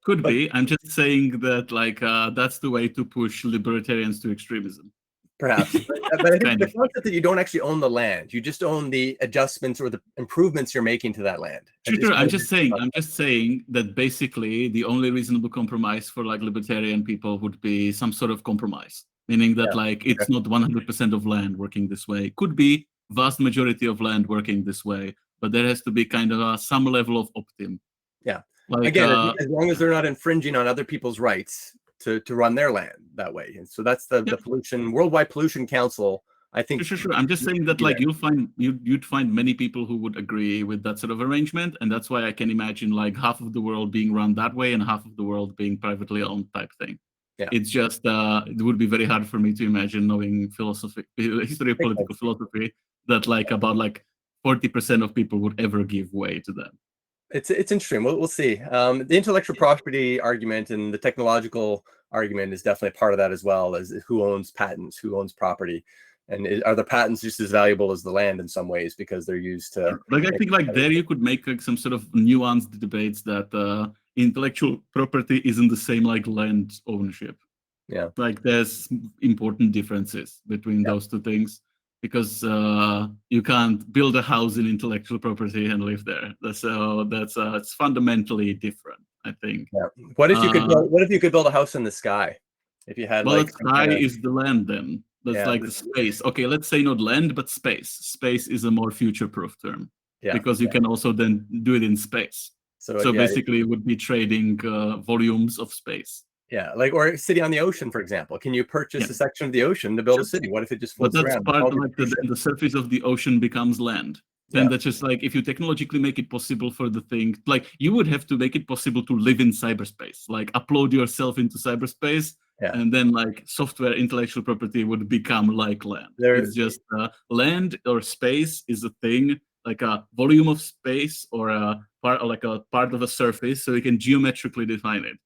Could be. I'm just saying that, like, that's the way to push libertarians to extremism. Perhaps, but I think the concept that you don't actually own the land, you just own the adjustments or the improvements you're making to that land. Sure. I'm just saying that basically the only reasonable compromise for like libertarian people would be some sort of compromise, meaning that like it's not 100% of land working this way. Could be vast majority of land working this way, but there has to be kind of some level of optim. Yeah. Like, again, as long as they're not infringing on other people's rights to run their land that way. And so that's the pollution, Worldwide Pollution Council, I think. Sure. I'm just saying that like you'd find many people who would agree with that sort of arrangement. And that's why I can imagine like half of the world being run that way and half of the world being privately owned type thing. Yeah. It's just, it would be very hard for me to imagine, knowing philosophy, history of political philosophy, that like about like 40% of people would ever give way to that. It's interesting. We'll see. The intellectual property argument and the technological argument is definitely part of that, as well as who owns patents, who owns property, and are the patents just as valuable as the land in some ways because they're used to. Like, I think like there you could make like some sort of nuanced debates that intellectual property isn't the same like land ownership. Yeah, like there's important differences between those two things. Because you can't build a house in intellectual property and live there. So that's it's fundamentally different, I think. Yeah. What if you could? What if you could build a house in the sky? If you had well, like the sky is the land then. That's like the space. Okay, let's say not land, but space. Space is a more future-proof term. Yeah. Because you can also then do it in space. So basically, it would be trading volumes of space. Yeah, like, or a city on the ocean, for example. Can you purchase a section of the ocean to build a city? What if it just floats around? But that's part of like the surface of the ocean becomes land. Then that's just like, if you technologically make it possible for the thing, like you would have to make it possible to live in cyberspace, like upload yourself into cyberspace, and then like software intellectual property would become like land. It's just land or space is a thing, like a volume of space or a part of a surface, so you can geometrically define it.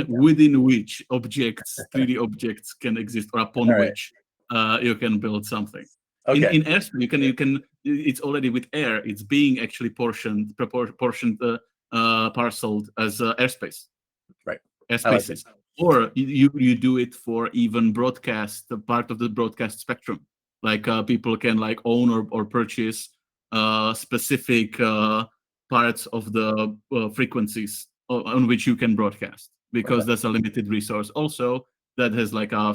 Within which objects, 3D objects can exist, or upon which you can build something. Okay. In airspace, you can. It's already with air. It's being actually parceled as airspace. Right. Airspaces. Or you do it for even broadcast, part of the broadcast spectrum. Like people can like own or purchase specific parts of the frequencies on which you can broadcast. Because that's a limited resource. Also, that has like I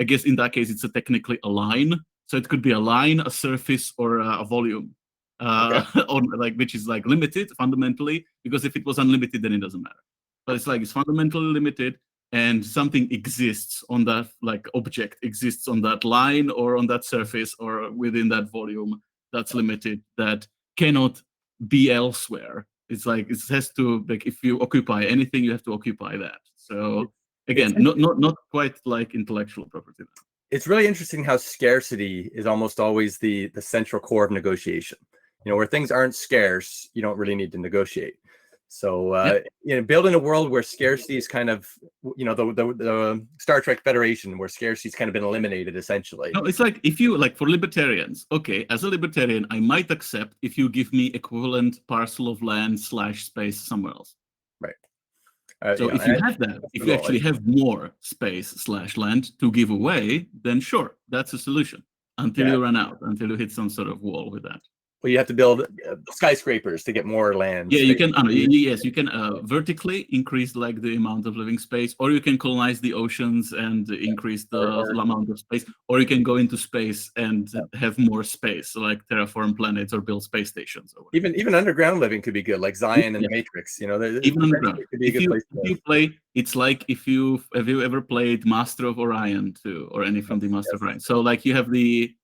guess in that case, it's technically a line. So it could be a line, a surface, or a volume, on like which is like limited fundamentally. Because if it was unlimited, then it doesn't matter. But it's like it's fundamentally limited, and something exists on that, like object exists on that line or on that surface or within that volume that's limited, that cannot be elsewhere. It's like it has to, like, if you occupy anything, you have to occupy that. So again, not quite like intellectual property. It's really interesting how scarcity is almost always the central core of negotiation. Where things aren't scarce, you don't really need to negotiate. So building a world where scarcity is kind of, the Star Trek Federation, where scarcity's kind of been eliminated essentially. No, it's like, if you like, for libertarians, okay, as a libertarian, I might accept if you give me equivalent parcel of land / space somewhere else. Right. So if you have that, if you actually have more space / land to give away, then sure, that's a solution. Until you run out, until you hit some sort of wall with that. Well, you have to build skyscrapers to get more land Yeah, you space. can. Yes, you can vertically increase like the amount of living space, or you can colonize the oceans and increase the amount of space, or you can go into space and have more space, like terraform planets or build space stations. Or even underground living could be good, like Zion and the Matrix. You know, even underground. could be a good place to If you play, it's like if you have you ever played Master of Orion too, or any from the Master of Orion. So like you have the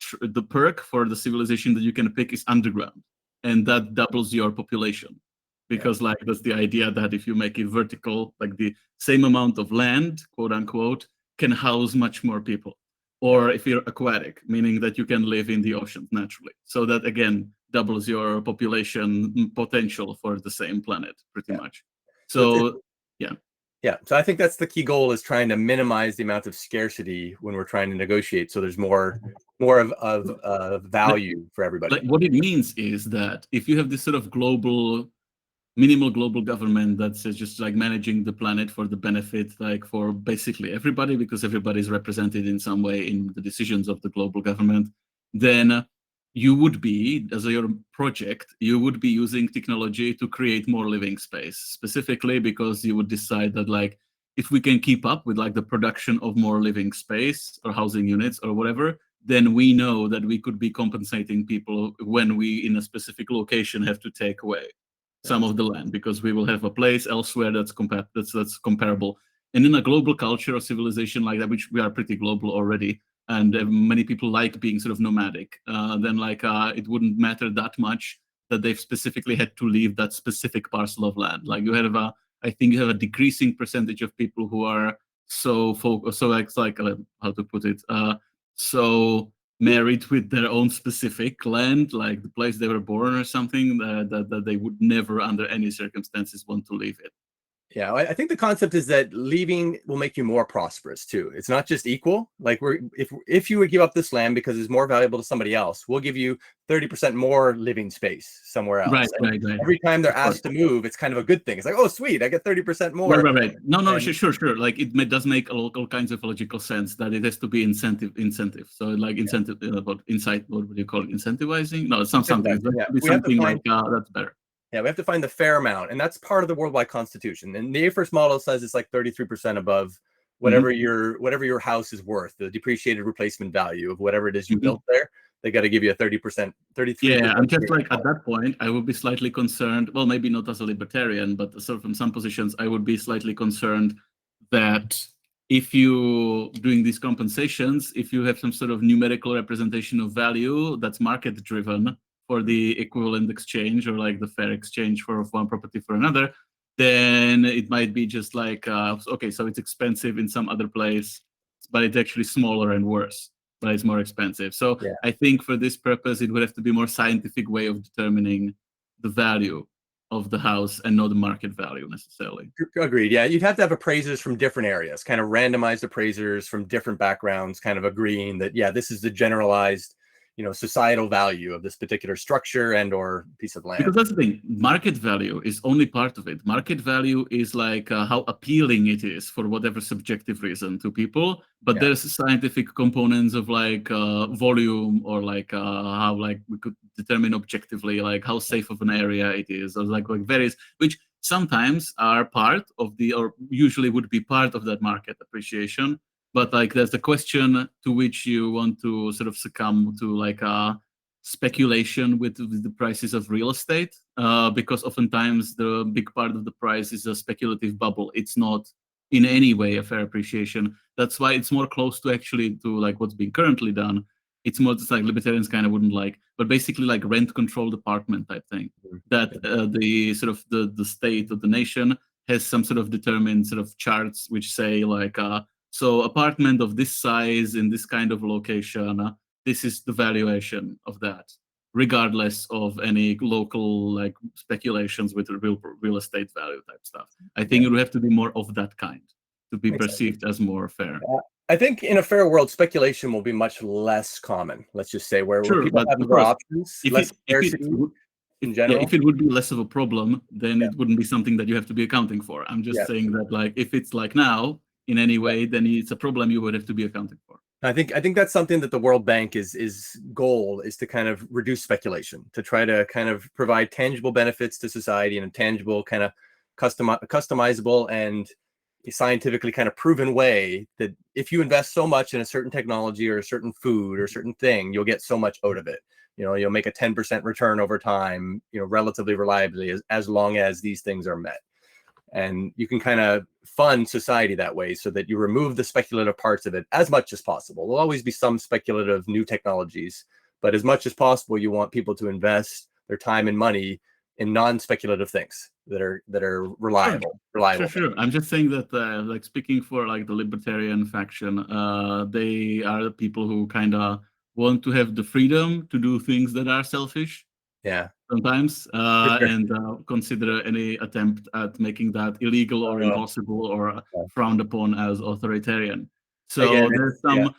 perk for the civilization that you can pick is underground, and that doubles your population. Because like that's the idea that if you make it vertical, like the same amount of land, quote unquote, can house much more people. Or if you're aquatic, meaning that you can live in the oceans naturally. So that again doubles your population potential for the same planet, pretty much. So yeah. Yeah, so I think that's the key goal, is trying to minimize the amount of scarcity when we're trying to negotiate, so there's more of value for everybody. Like what it means is that if you have this sort of minimal global government that's just like managing the planet for the benefit, like for basically everybody, because everybody is represented in some way in the decisions of the global government, then you would be, as your project, you would be using technology to create more living space, specifically because you would decide that like, if we can keep up with like the production of more living space or housing units or whatever, then we know that we could be compensating people when we in a specific location have to take away some of the land, because we will have a place elsewhere that's comparable. And in a global culture or civilization like that, which we are pretty global already, and many people like being sort of nomadic, then like it wouldn't matter that much that they've specifically had to leave that specific parcel of land. Like you have I think you have a decreasing percentage of people who are so how to put it, so married with their own specific land, like the place they were born or something, that they would never under any circumstances want to leave it. Yeah, I think the concept is that leaving will make you more prosperous too. It's not just equal. Like if you would give up this land because it's more valuable to somebody else, we'll give you 30% more living space somewhere else. Right. Every time they're asked to move, it's kind of a good thing. It's like, oh, sweet, I get 30% more. Right. No, sure. Like it does make all kinds of logical sense that it has to be incentive. So like incentive, what would you call it? Incentivizing? No, it's not something. It's something like that's better. Yeah, we have to find the fair amount, and that's part of the worldwide constitution. And the A1st model says it's like 33% above whatever your house is worth, the depreciated replacement value of whatever it is you built there. They got to give you a 30%, 33%. Yeah, I'm just like at that point, I would be slightly concerned. Well, maybe not as a libertarian, but sort of from some positions, I would be slightly concerned that if you doing these compensations, if you have some sort of numerical representation of value that's market driven for the equivalent exchange or like the fair exchange for one property for another, then it might be just like, okay, so it's expensive in some other place, but it's actually smaller and worse, but it's more expensive. So I think for this purpose, it would have to be more scientific way of determining the value of the house and not the market value necessarily. Agreed. Yeah, you'd have to have appraisers from different areas, kind of randomized appraisers from different backgrounds, kind of agreeing that, yeah, this is the generalized, societal value of this particular structure and or piece of land. Because that's the thing, market value is only part of it. Market value is like how appealing it is for whatever subjective reason to people, but there's scientific components of like volume or like how like we could determine objectively like how safe of an area it is, or like various, which sometimes are part of the, or usually would be part of that market appreciation. But like there's the question to which you want to sort of succumb to, like speculation with the prices of real estate, because oftentimes the big part of the price is a speculative bubble. It's not in any way a fair appreciation. That's why it's more close to actually to like what's being currently done. It's more just like libertarians kind of wouldn't like, but basically like rent controlled apartment type thing, that the sort of the state of the nation has some sort of determined sort of charts which say like, so apartment of this size in this kind of location, this is the valuation of that, regardless of any local like speculations with real estate value type stuff. I think it would have to be more of that kind to be perceived as more fair. I think in a fair world, speculation will be much less common. Let's just say where people have more options, less scarcity in general. If it would be less of a problem, then it wouldn't be something that you have to be accounting for. I'm just saying that like if it's like now, in any way, then it's a problem you would have to be accounting for. I think that's something that the World Bank is goal is to kind of reduce speculation, to try to kind of provide tangible benefits to society in a tangible kind of customizable and scientifically kind of proven way, that if you invest so much in a certain technology or a certain food or a certain thing, you'll get so much out of it. You'll make a 10% return over time, relatively reliably, as long as these things are met. And you can kind of fund society that way, so that you remove the speculative parts of it as much as possible. There'll always be some speculative new technologies, but as much as possible, you want people to invest their time and money in non-speculative things that are reliable. Sure. I'm just saying that, like, speaking for like the libertarian faction, they are the people who kind of want to have the freedom to do things that are selfish. Yeah. Sometimes, sure. and consider any attempt at making that illegal or impossible or frowned upon as authoritarian. So Again, there's some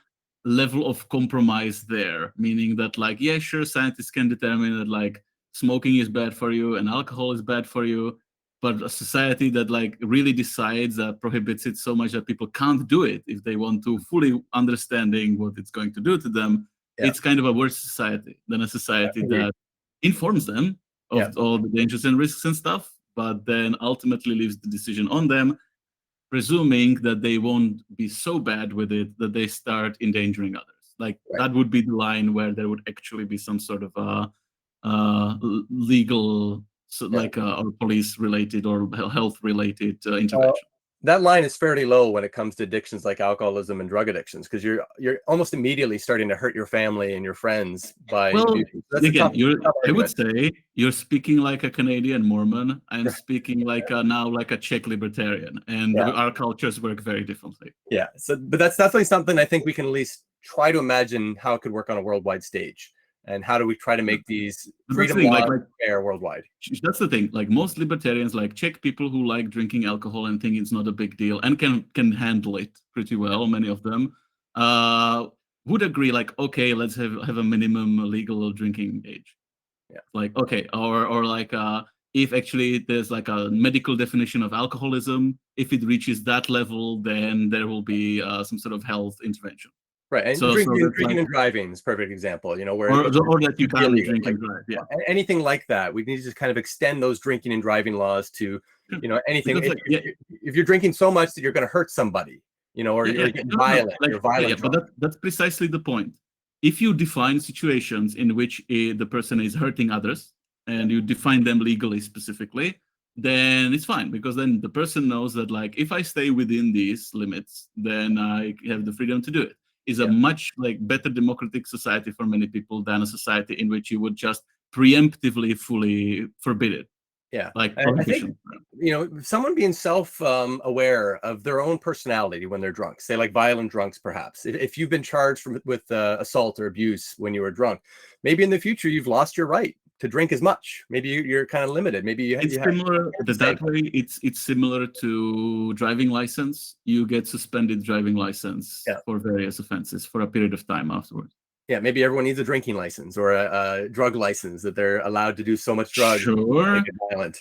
level of compromise there, meaning that, like, yeah, sure, scientists can determine that like smoking is bad for you and alcohol is bad for you, but a society that like really decides that prohibits it so much that people can't do it if they want to fully understanding what it's going to do to them, it's kind of a worse society than a society that informs them of all the dangers and risks and stuff, but then ultimately leaves the decision on them, presuming that they won't be so bad with it that they start endangering others. Like that would be the line where there would actually be some sort of legal, like or police related or health related intervention. That line is fairly low when it comes to addictions like alcoholism and drug addictions, because you're almost immediately starting to hurt your family and your friends by. Well, again, I would say you're speaking like a Canadian Mormon. I'm speaking like now like a Czech libertarian, and our cultures work very differently. Yeah, but that's definitely something I think we can at least try to imagine how it could work on a worldwide stage. And how do we try to make these freedom laws fair worldwide? That's the thing. Like most libertarians, like Czech people who like drinking alcohol and think it's not a big deal and can handle it pretty well, many of them would agree. Like, okay, let's have a minimum legal drinking age. Yeah. Like, okay, or like if actually there's like a medical definition of alcoholism, if it reaches that level, then there will be some sort of health intervention. Right, and drinking and driving is a perfect example. Where or that you can't drink and drive. Yeah, anything like that. We need to just kind of extend those drinking and driving laws to, anything. If you're drinking so much that you're going to hurt somebody, or you're getting violent, you're violent. But that's precisely the point. If you define situations in which the person is hurting others and you define them legally specifically, then it's fine, because then the person knows that, like, if I stay within these limits, then I have the freedom to do it. Is a much like better democratic society for many people than a society in which you would just preemptively fully forbid it. Yeah, like I think someone being self-aware of their own personality when they're drunk, say like violent drunks, perhaps. If you've been charged with assault or abuse when you were drunk, maybe in the future you've lost your right to drink as much. Maybe you're kind of limited. Maybe it's similar that way. It's similar to driving license. You get suspended driving license for various offenses for a period of time afterwards. Yeah, maybe everyone needs a drinking license or a drug license, that they're allowed to do so much drugs. Sure, make it violent.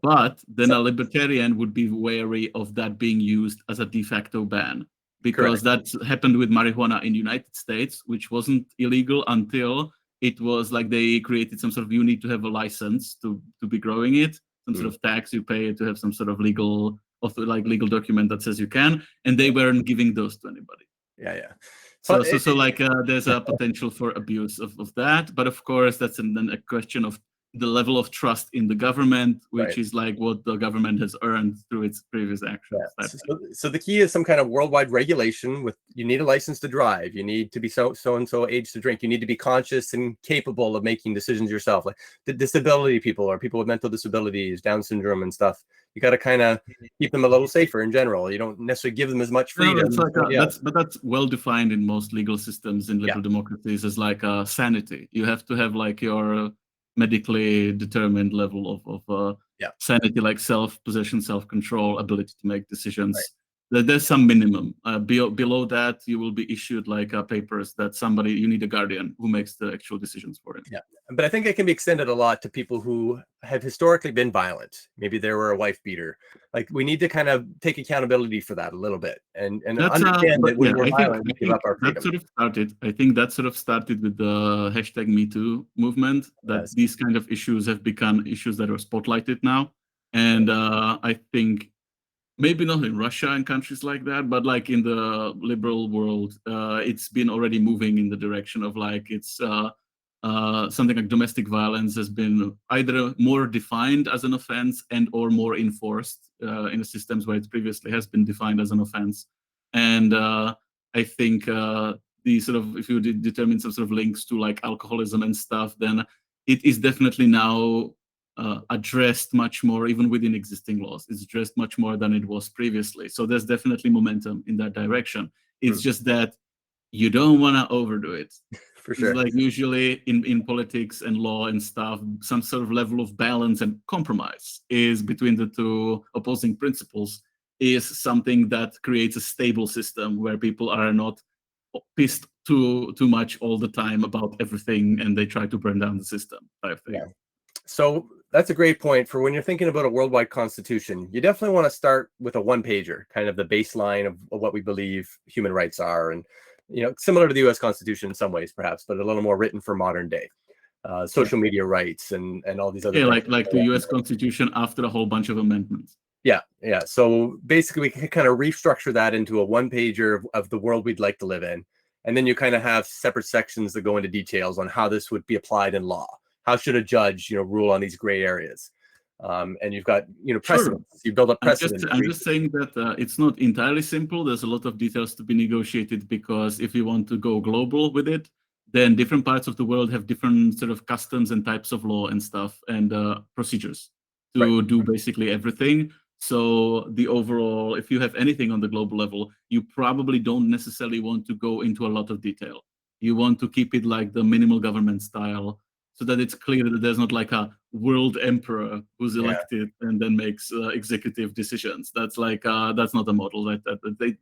But then a libertarian would be wary of that being used as a de facto ban, because that happened with marijuana in the United States, which wasn't illegal until it was like they created some sort of, you need to have a license to be growing it, some sort of tax you pay to have some sort of legal document that says you can, and they weren't giving those to anybody. Yeah. So there's a potential for abuse of that, but of course that's then a question of the level of trust in the government, which is like what the government has earned through its previous actions. So the key is some kind of worldwide regulation. You need a license to drive. You need to be so and so age to drink. You need to be conscious and capable of making decisions yourself. Like the disability people or people with mental disabilities, Down syndrome and stuff. You got to kind of keep them a little safer in general. You don't necessarily give them as much freedom. But that's well defined in most legal systems in liberal democracies as like sanity. You have to have like your medically determined level of sanity, like self-possession, self-control, ability to make decisions. There's some minimum. Below that, you will be issued like papers that you need a guardian who makes the actual decisions for it. Yeah, but I think it can be extended a lot to people who have historically been violent. Maybe they were a wife beater. Like, we need to kind of take accountability for that a little bit, and understand that when we're violent, we give up our freedom. I think that sort of started with the hashtag #MeToo movement. That these kind of issues have become issues that are spotlighted now, and I think maybe not in Russia and countries like that, but like in the liberal world, it's been already moving in the direction of like something like domestic violence has been either more defined as an offense or more enforced in the systems where it previously has been defined as an offense. And I think the sort of, if you determine some sort of links to like alcoholism and stuff, then it is definitely now addressed much more, even within existing laws. It's addressed much more than it was previously. So there's definitely momentum in that direction. It's just that you don't want to overdo it. For sure. It's like usually in politics and law and stuff, some sort of level of balance and compromise is between the two opposing principles is something that creates a stable system where people are not pissed too much all the time about everything and they try to burn down the system type thing. Yeah. So that's a great point. For when you're thinking about a worldwide constitution, you definitely want to start with a one-pager, kind of the baseline of what we believe human rights are, and similar to the U.S. Constitution in some ways, perhaps, but a little more written for modern day. Social media rights and all these other things. like the U.S. Constitution after a whole bunch of amendments. Yeah. So basically, we can kind of restructure that into a one-pager of the world we'd like to live in, and then you kind of have separate sections that go into details on how this would be applied in law. How should a judge, rule on these gray areas? And you've got, precedents. Sure. You build up precedent. I'm just saying that it's not entirely simple. There's a lot of details to be negotiated, because if you want to go global with it, then different parts of the world have different sort of customs and types of law and stuff and procedures to do basically everything. So the overall, if you have anything on the global level, you probably don't necessarily want to go into a lot of detail. You want to keep it like the minimal government style, so that it's clear that there's not like a world emperor who's elected and then makes executive decisions. That's like that's not a model that they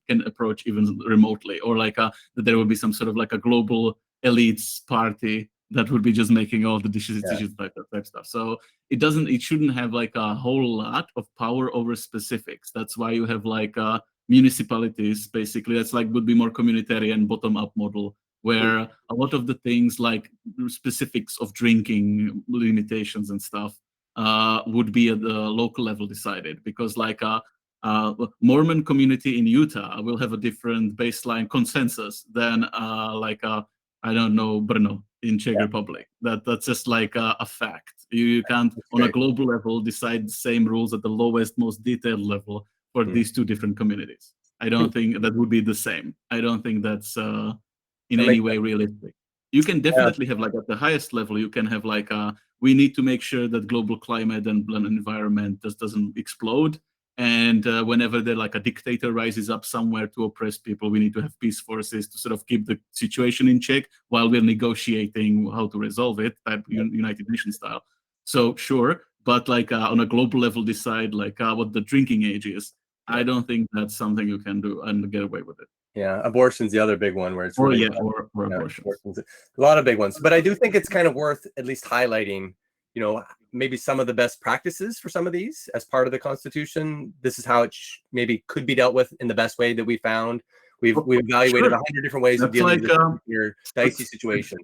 can approach even remotely, or like that there will be some sort of like a global elites party that would be just making all the decisions type stuff. So it shouldn't have like a whole lot of power over specifics. That's why you have like municipalities, basically. That's like would be more communitarian bottom-up model, where a lot of the things like specifics of drinking limitations and stuff would be at the local level decided, because like a Mormon community in Utah will have a different baseline consensus than I don't know, Brno in Czech Republic. That's just like a fact. You can't on a global level decide the same rules at the lowest, most detailed level for these two different communities. I don't think that would be the same. I don't think that's in any way realistic. You can definitely have like at the highest level, you can have like we need to make sure that global climate and environment just doesn't explode. And whenever there like a dictator rises up somewhere to oppress people, we need to have peace forces to sort of keep the situation in check while we're negotiating how to resolve it, type United Nations style. So sure, but like on a global level, decide like what the drinking age is. I don't think that's something you can do and get away with it. Yeah, abortion's the other big one where it's really or abortions. A lot of big ones. But I do think it's kind of worth at least highlighting, maybe some of the best practices for some of these as part of the Constitution. This is how it maybe could be dealt with in the best way that we found. We've evaluated 100 different ways of dealing with your dicey situation.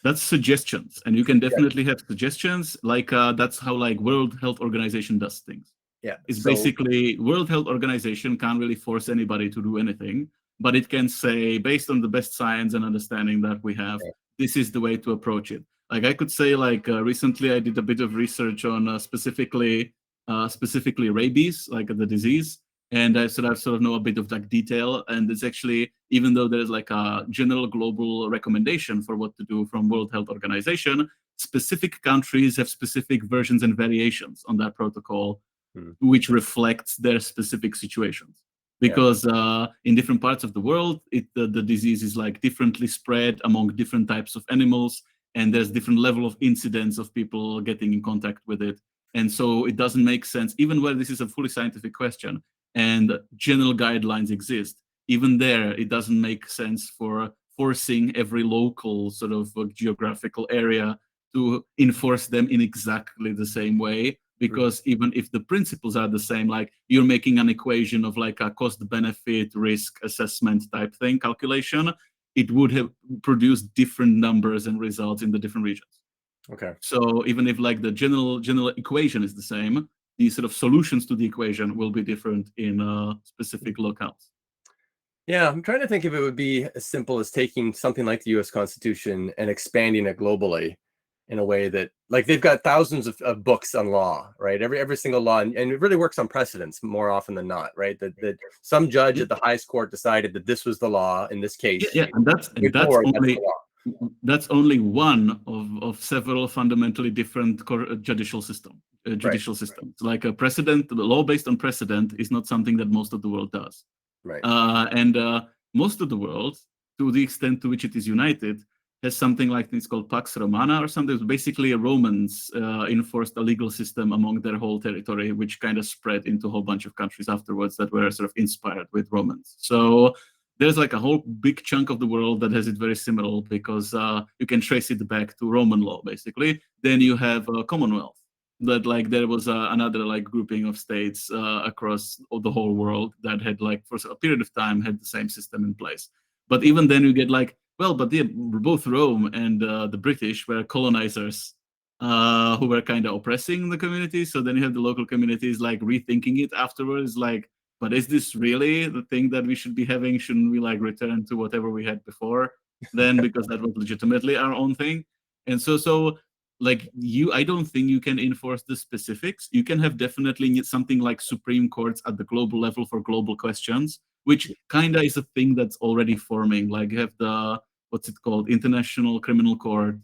That's suggestions, and you can definitely have suggestions. Like that's how like World Health Organization does things. Yeah, it's basically World Health Organization can't really force anybody to do anything, but it can say, based on the best science and understanding that we have, this is the way to approach it. Like I could say, like recently I did a bit of research on specifically rabies, like the disease, and I sort of know a bit of like detail. And it's actually, even though there's like a general global recommendation for what to do from World Health Organization, specific countries have specific versions and variations on that protocol, which reflects their specific situations. Because in different parts of the world, the disease is like differently spread among different types of animals, and there's different level of incidence of people getting in contact with it. And so it doesn't make sense, even where this is a fully scientific question, and general guidelines exist. Even there, it doesn't make sense for forcing every local sort of geographical area to enforce them in exactly the same way, because even if the principles are the same, like you're making an equation of like a cost benefit risk assessment type thing calculation, it would have produced different numbers and results in the different regions. Okay. So even if like the general equation is the same, the sort of solutions to the equation will be different in specific locales. Yeah, I'm trying to think if it would be as simple as taking something like the US Constitution and expanding it globally in a way that, like, they've got thousands of books on law, right? Every single law, and it really works on precedents more often than not, right? That some judge at the highest court decided that this was the law in this case. Yeah, and that's only one of several fundamentally different judicial systems. Like a precedent, the law based on precedent is not something that most of the world does. Right. And most of the world, to the extent to which it is united, has something like it's called Pax Romana or something. Basically, Romans enforced a legal system among their whole territory, which kind of spread into a whole bunch of countries afterwards that were sort of inspired with Romans. So there's like a whole big chunk of the world that has it very similar, because you can trace it back to Roman law, basically. Then you have Commonwealth. That like there was another like grouping of states across the whole world that had like for a period of time had the same system in place. But even then you get like, well, but both Rome and the British were colonizers who were kind of oppressing the community. So then you have the local communities like rethinking it afterwards, like, but is this really the thing that we should be having? Shouldn't we like return to whatever we had before then, because that was legitimately our own thing? And so like I don't think you can enforce the specifics. You can have definitely something like Supreme Courts at the global level for global questions, which kind of is a thing that's already forming. Like you have the, what's it called, International Criminal Court.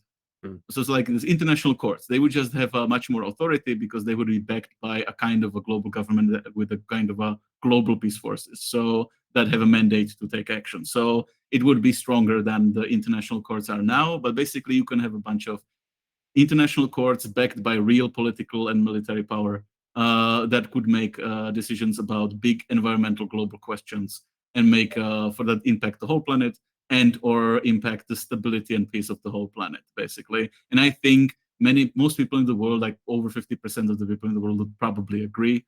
So it's like these international courts, they would just have much more authority because they would be backed by a kind of a global government with a kind of a global peace forces, so that have a mandate to take action. So it would be stronger than the international courts are now, but basically you can have a bunch of international courts backed by real political and military power that could make decisions about big environmental global questions and make for that impact the whole planet and or impact the stability and peace of the whole planet, basically. And I think most people in the world, like over 50% of the people in the world, would probably agree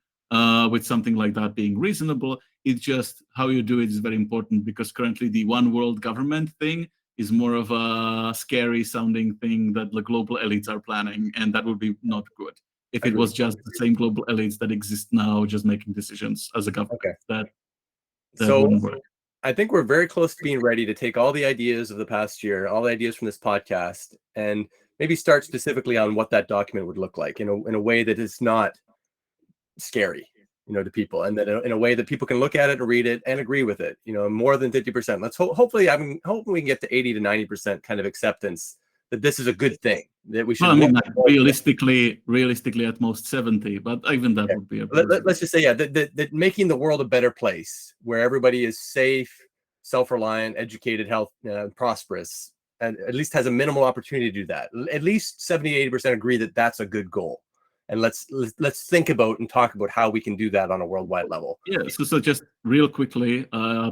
with something like that being reasonable. It's just how you do it is very important, because currently the one world government thing is more of a scary sounding thing that the global elites are planning, and that would be not good. If it was just the same global elites that exist now, just making decisions as a government, that wouldn't work. I think we're very close to being ready to take all the ideas of the past year, all the ideas from this podcast, and maybe start specifically on what that document would look like in a way that is not scary, to people, and that in a way that people can look at it and read it and agree with it, more than 50%. Let's hopefully we can get to 80 to 90% kind of acceptance that this is a good thing, that we should. Well, I mean, like, realistically at most 70, but even that would be a let's just say, that making the world a better place where everybody is safe, self-reliant, educated, prosperous, and at least has a minimal opportunity to do that. At least 70-80% agree that that's a good goal. And let's think about and talk about how we can do that on a worldwide level. Yeah. So just real quickly,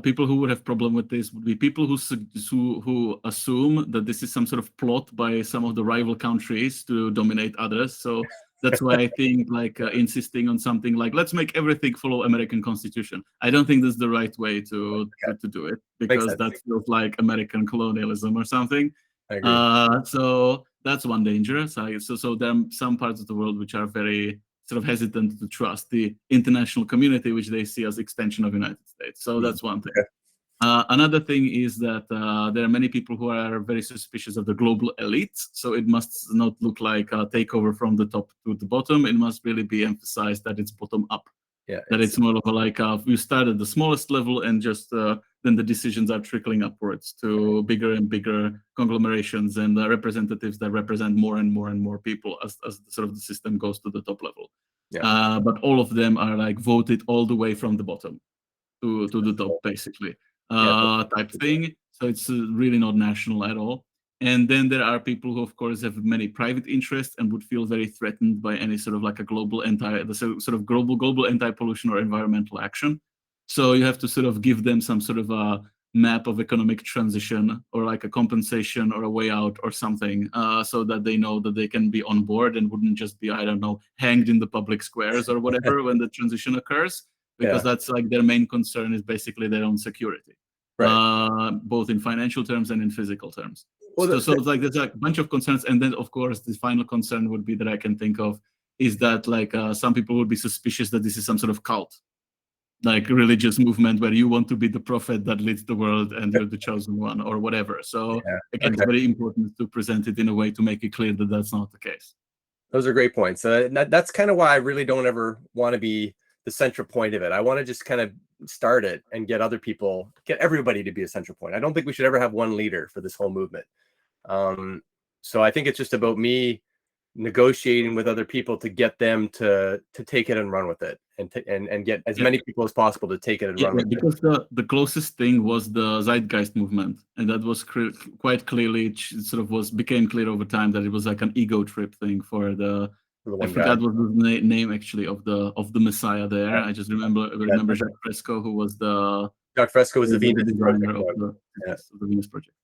people who would have problem with this would be people who assume that this is some sort of plot by some of the rival countries to dominate others. So that's why I think like insisting on something like, let's make everything follow American Constitution. I don't think that's the right way to do it, because that feels like American colonialism or something. I agree. So that's one danger. So there are some parts of the world which are very sort of hesitant to trust the international community, which they see as extension of the United States. So that's one thing. Another thing is that there are many people who are very suspicious of the global elites. So it must not look like a takeover from the top to the bottom. It must really be emphasized that it's bottom up. That it's more of a like you start at the smallest level and just then the decisions are trickling upwards to bigger and bigger conglomerations and representatives that represent more and more and more people as the, sort of the system goes to the top level. But all of them are like voted all the way from the bottom to the top, basically, type thing. So it's really not national at all. And then there are people who, of course, have many private interests and would feel very threatened by any sort of like a global anti-pollution or environmental action. So you have to sort of give them some sort of a map of economic transition or like a compensation or a way out or something, so that they know that they can be on board and wouldn't just be, I don't know, hanged in the public squares or whatever when the transition occurs, because that's like their main concern is basically their own security, both in financial terms and in physical terms. So it's like there's a bunch of concerns, and then of course the final concern would be that I can think of is that like some people would be suspicious that this is some sort of cult, like religious movement where you want to be the prophet that leads the world and you're the chosen one or whatever. So again, it's very important to present it in a way to make it clear that that's not the case. Those are great points. That's kind of why I really don't ever want to be the central point of it. I want to just kind of start it and get everybody to be a central point. I don't think we should ever have one leader for this whole movement. So I think it's just about me negotiating with other people to get them to take it and run with it, and get as many people as possible to take it and run with it. Because the closest thing was the Zeitgeist movement, and that was quite clearly, it sort of became clear over time that it was like an ego trip thing for I forgot what was the name actually of the Messiah there. I just remember Jacques Fresco, who was the Venus designer of the Venus Project.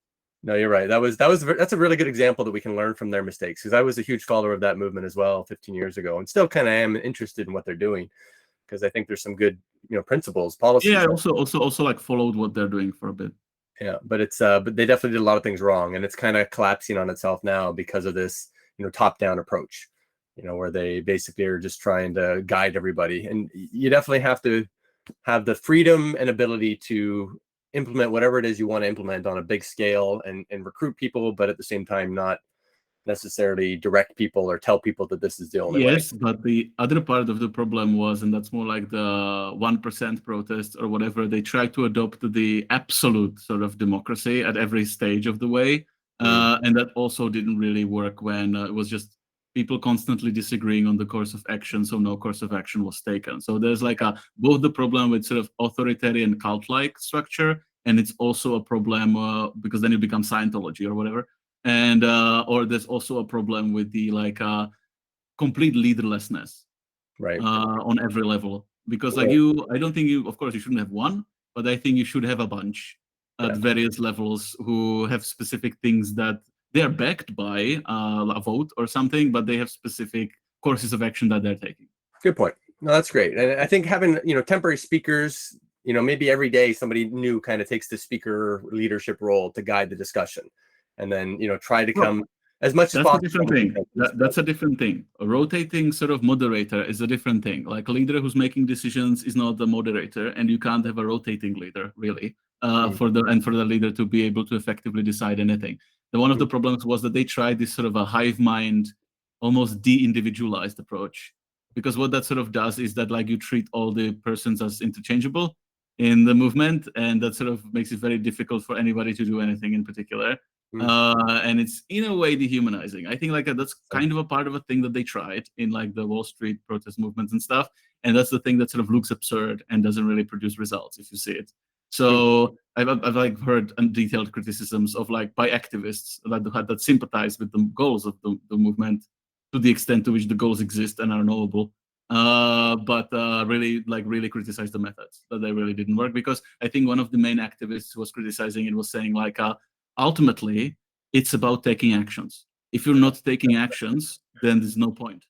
No, you're right. That's a really good example that we can learn from their mistakes, because I was a huge follower of that movement as well 15 years ago, and still kind of am interested in what they're doing, because I think there's some good, principles, policies. Yeah, I also like followed what they're doing for a bit. Yeah, but they definitely did a lot of things wrong, and it's kind of collapsing on itself now because of this, top-down approach, where they basically are just trying to guide everybody, and you definitely have to have the freedom and ability to implement whatever it is you want to implement on a big scale and recruit people, but at the same time not necessarily direct people or tell people that this is the only way. Yes, but the other part of the problem was, and that's more like the 1% protest or whatever, they tried to adopt the absolute sort of democracy at every stage of the way, and that also didn't really work when it was just people constantly disagreeing on the course of action, so no course of action was taken. So there's like both the problem with sort of authoritarian cult-like structure, and it's also a problem because then it becomes Scientology or whatever, and or there's also a problem with the like complete leaderlessness, on every level. Because like I don't think of course you shouldn't have one, but I think you should have a bunch at various levels who have specific things that they're backed by a vote or something, but they have specific courses of action that they're taking. Good point. No, that's great. And I think having, temporary speakers, maybe every day somebody new kind of takes the speaker leadership role to guide the discussion, and then, try to come as much as possible. That's a different thing. That's a different thing. A rotating sort of moderator is a different thing. Like a leader who's making decisions is not the moderator, and you can't have a rotating leader really for the leader to be able to effectively decide anything. One of the problems was that they tried this sort of a hive mind, almost de-individualized approach, because what that sort of does is that like you treat all the persons as interchangeable in the movement, and that sort of makes it very difficult for anybody to do anything in particular. And it's in a way dehumanizing. I think like that's kind of a part of a thing that they tried in like the Wall Street protest movements and stuff, and that's the thing that sort of looks absurd and doesn't really produce results if you see it. So I've like heard detailed criticisms of like by activists that sympathize with the goals of the movement to the extent to which the goals exist and are knowable, but really criticize the methods, that they really didn't work. Because I think one of the main activists who was criticizing it was saying like ultimately it's about taking actions. If you're not taking actions, then there's no point.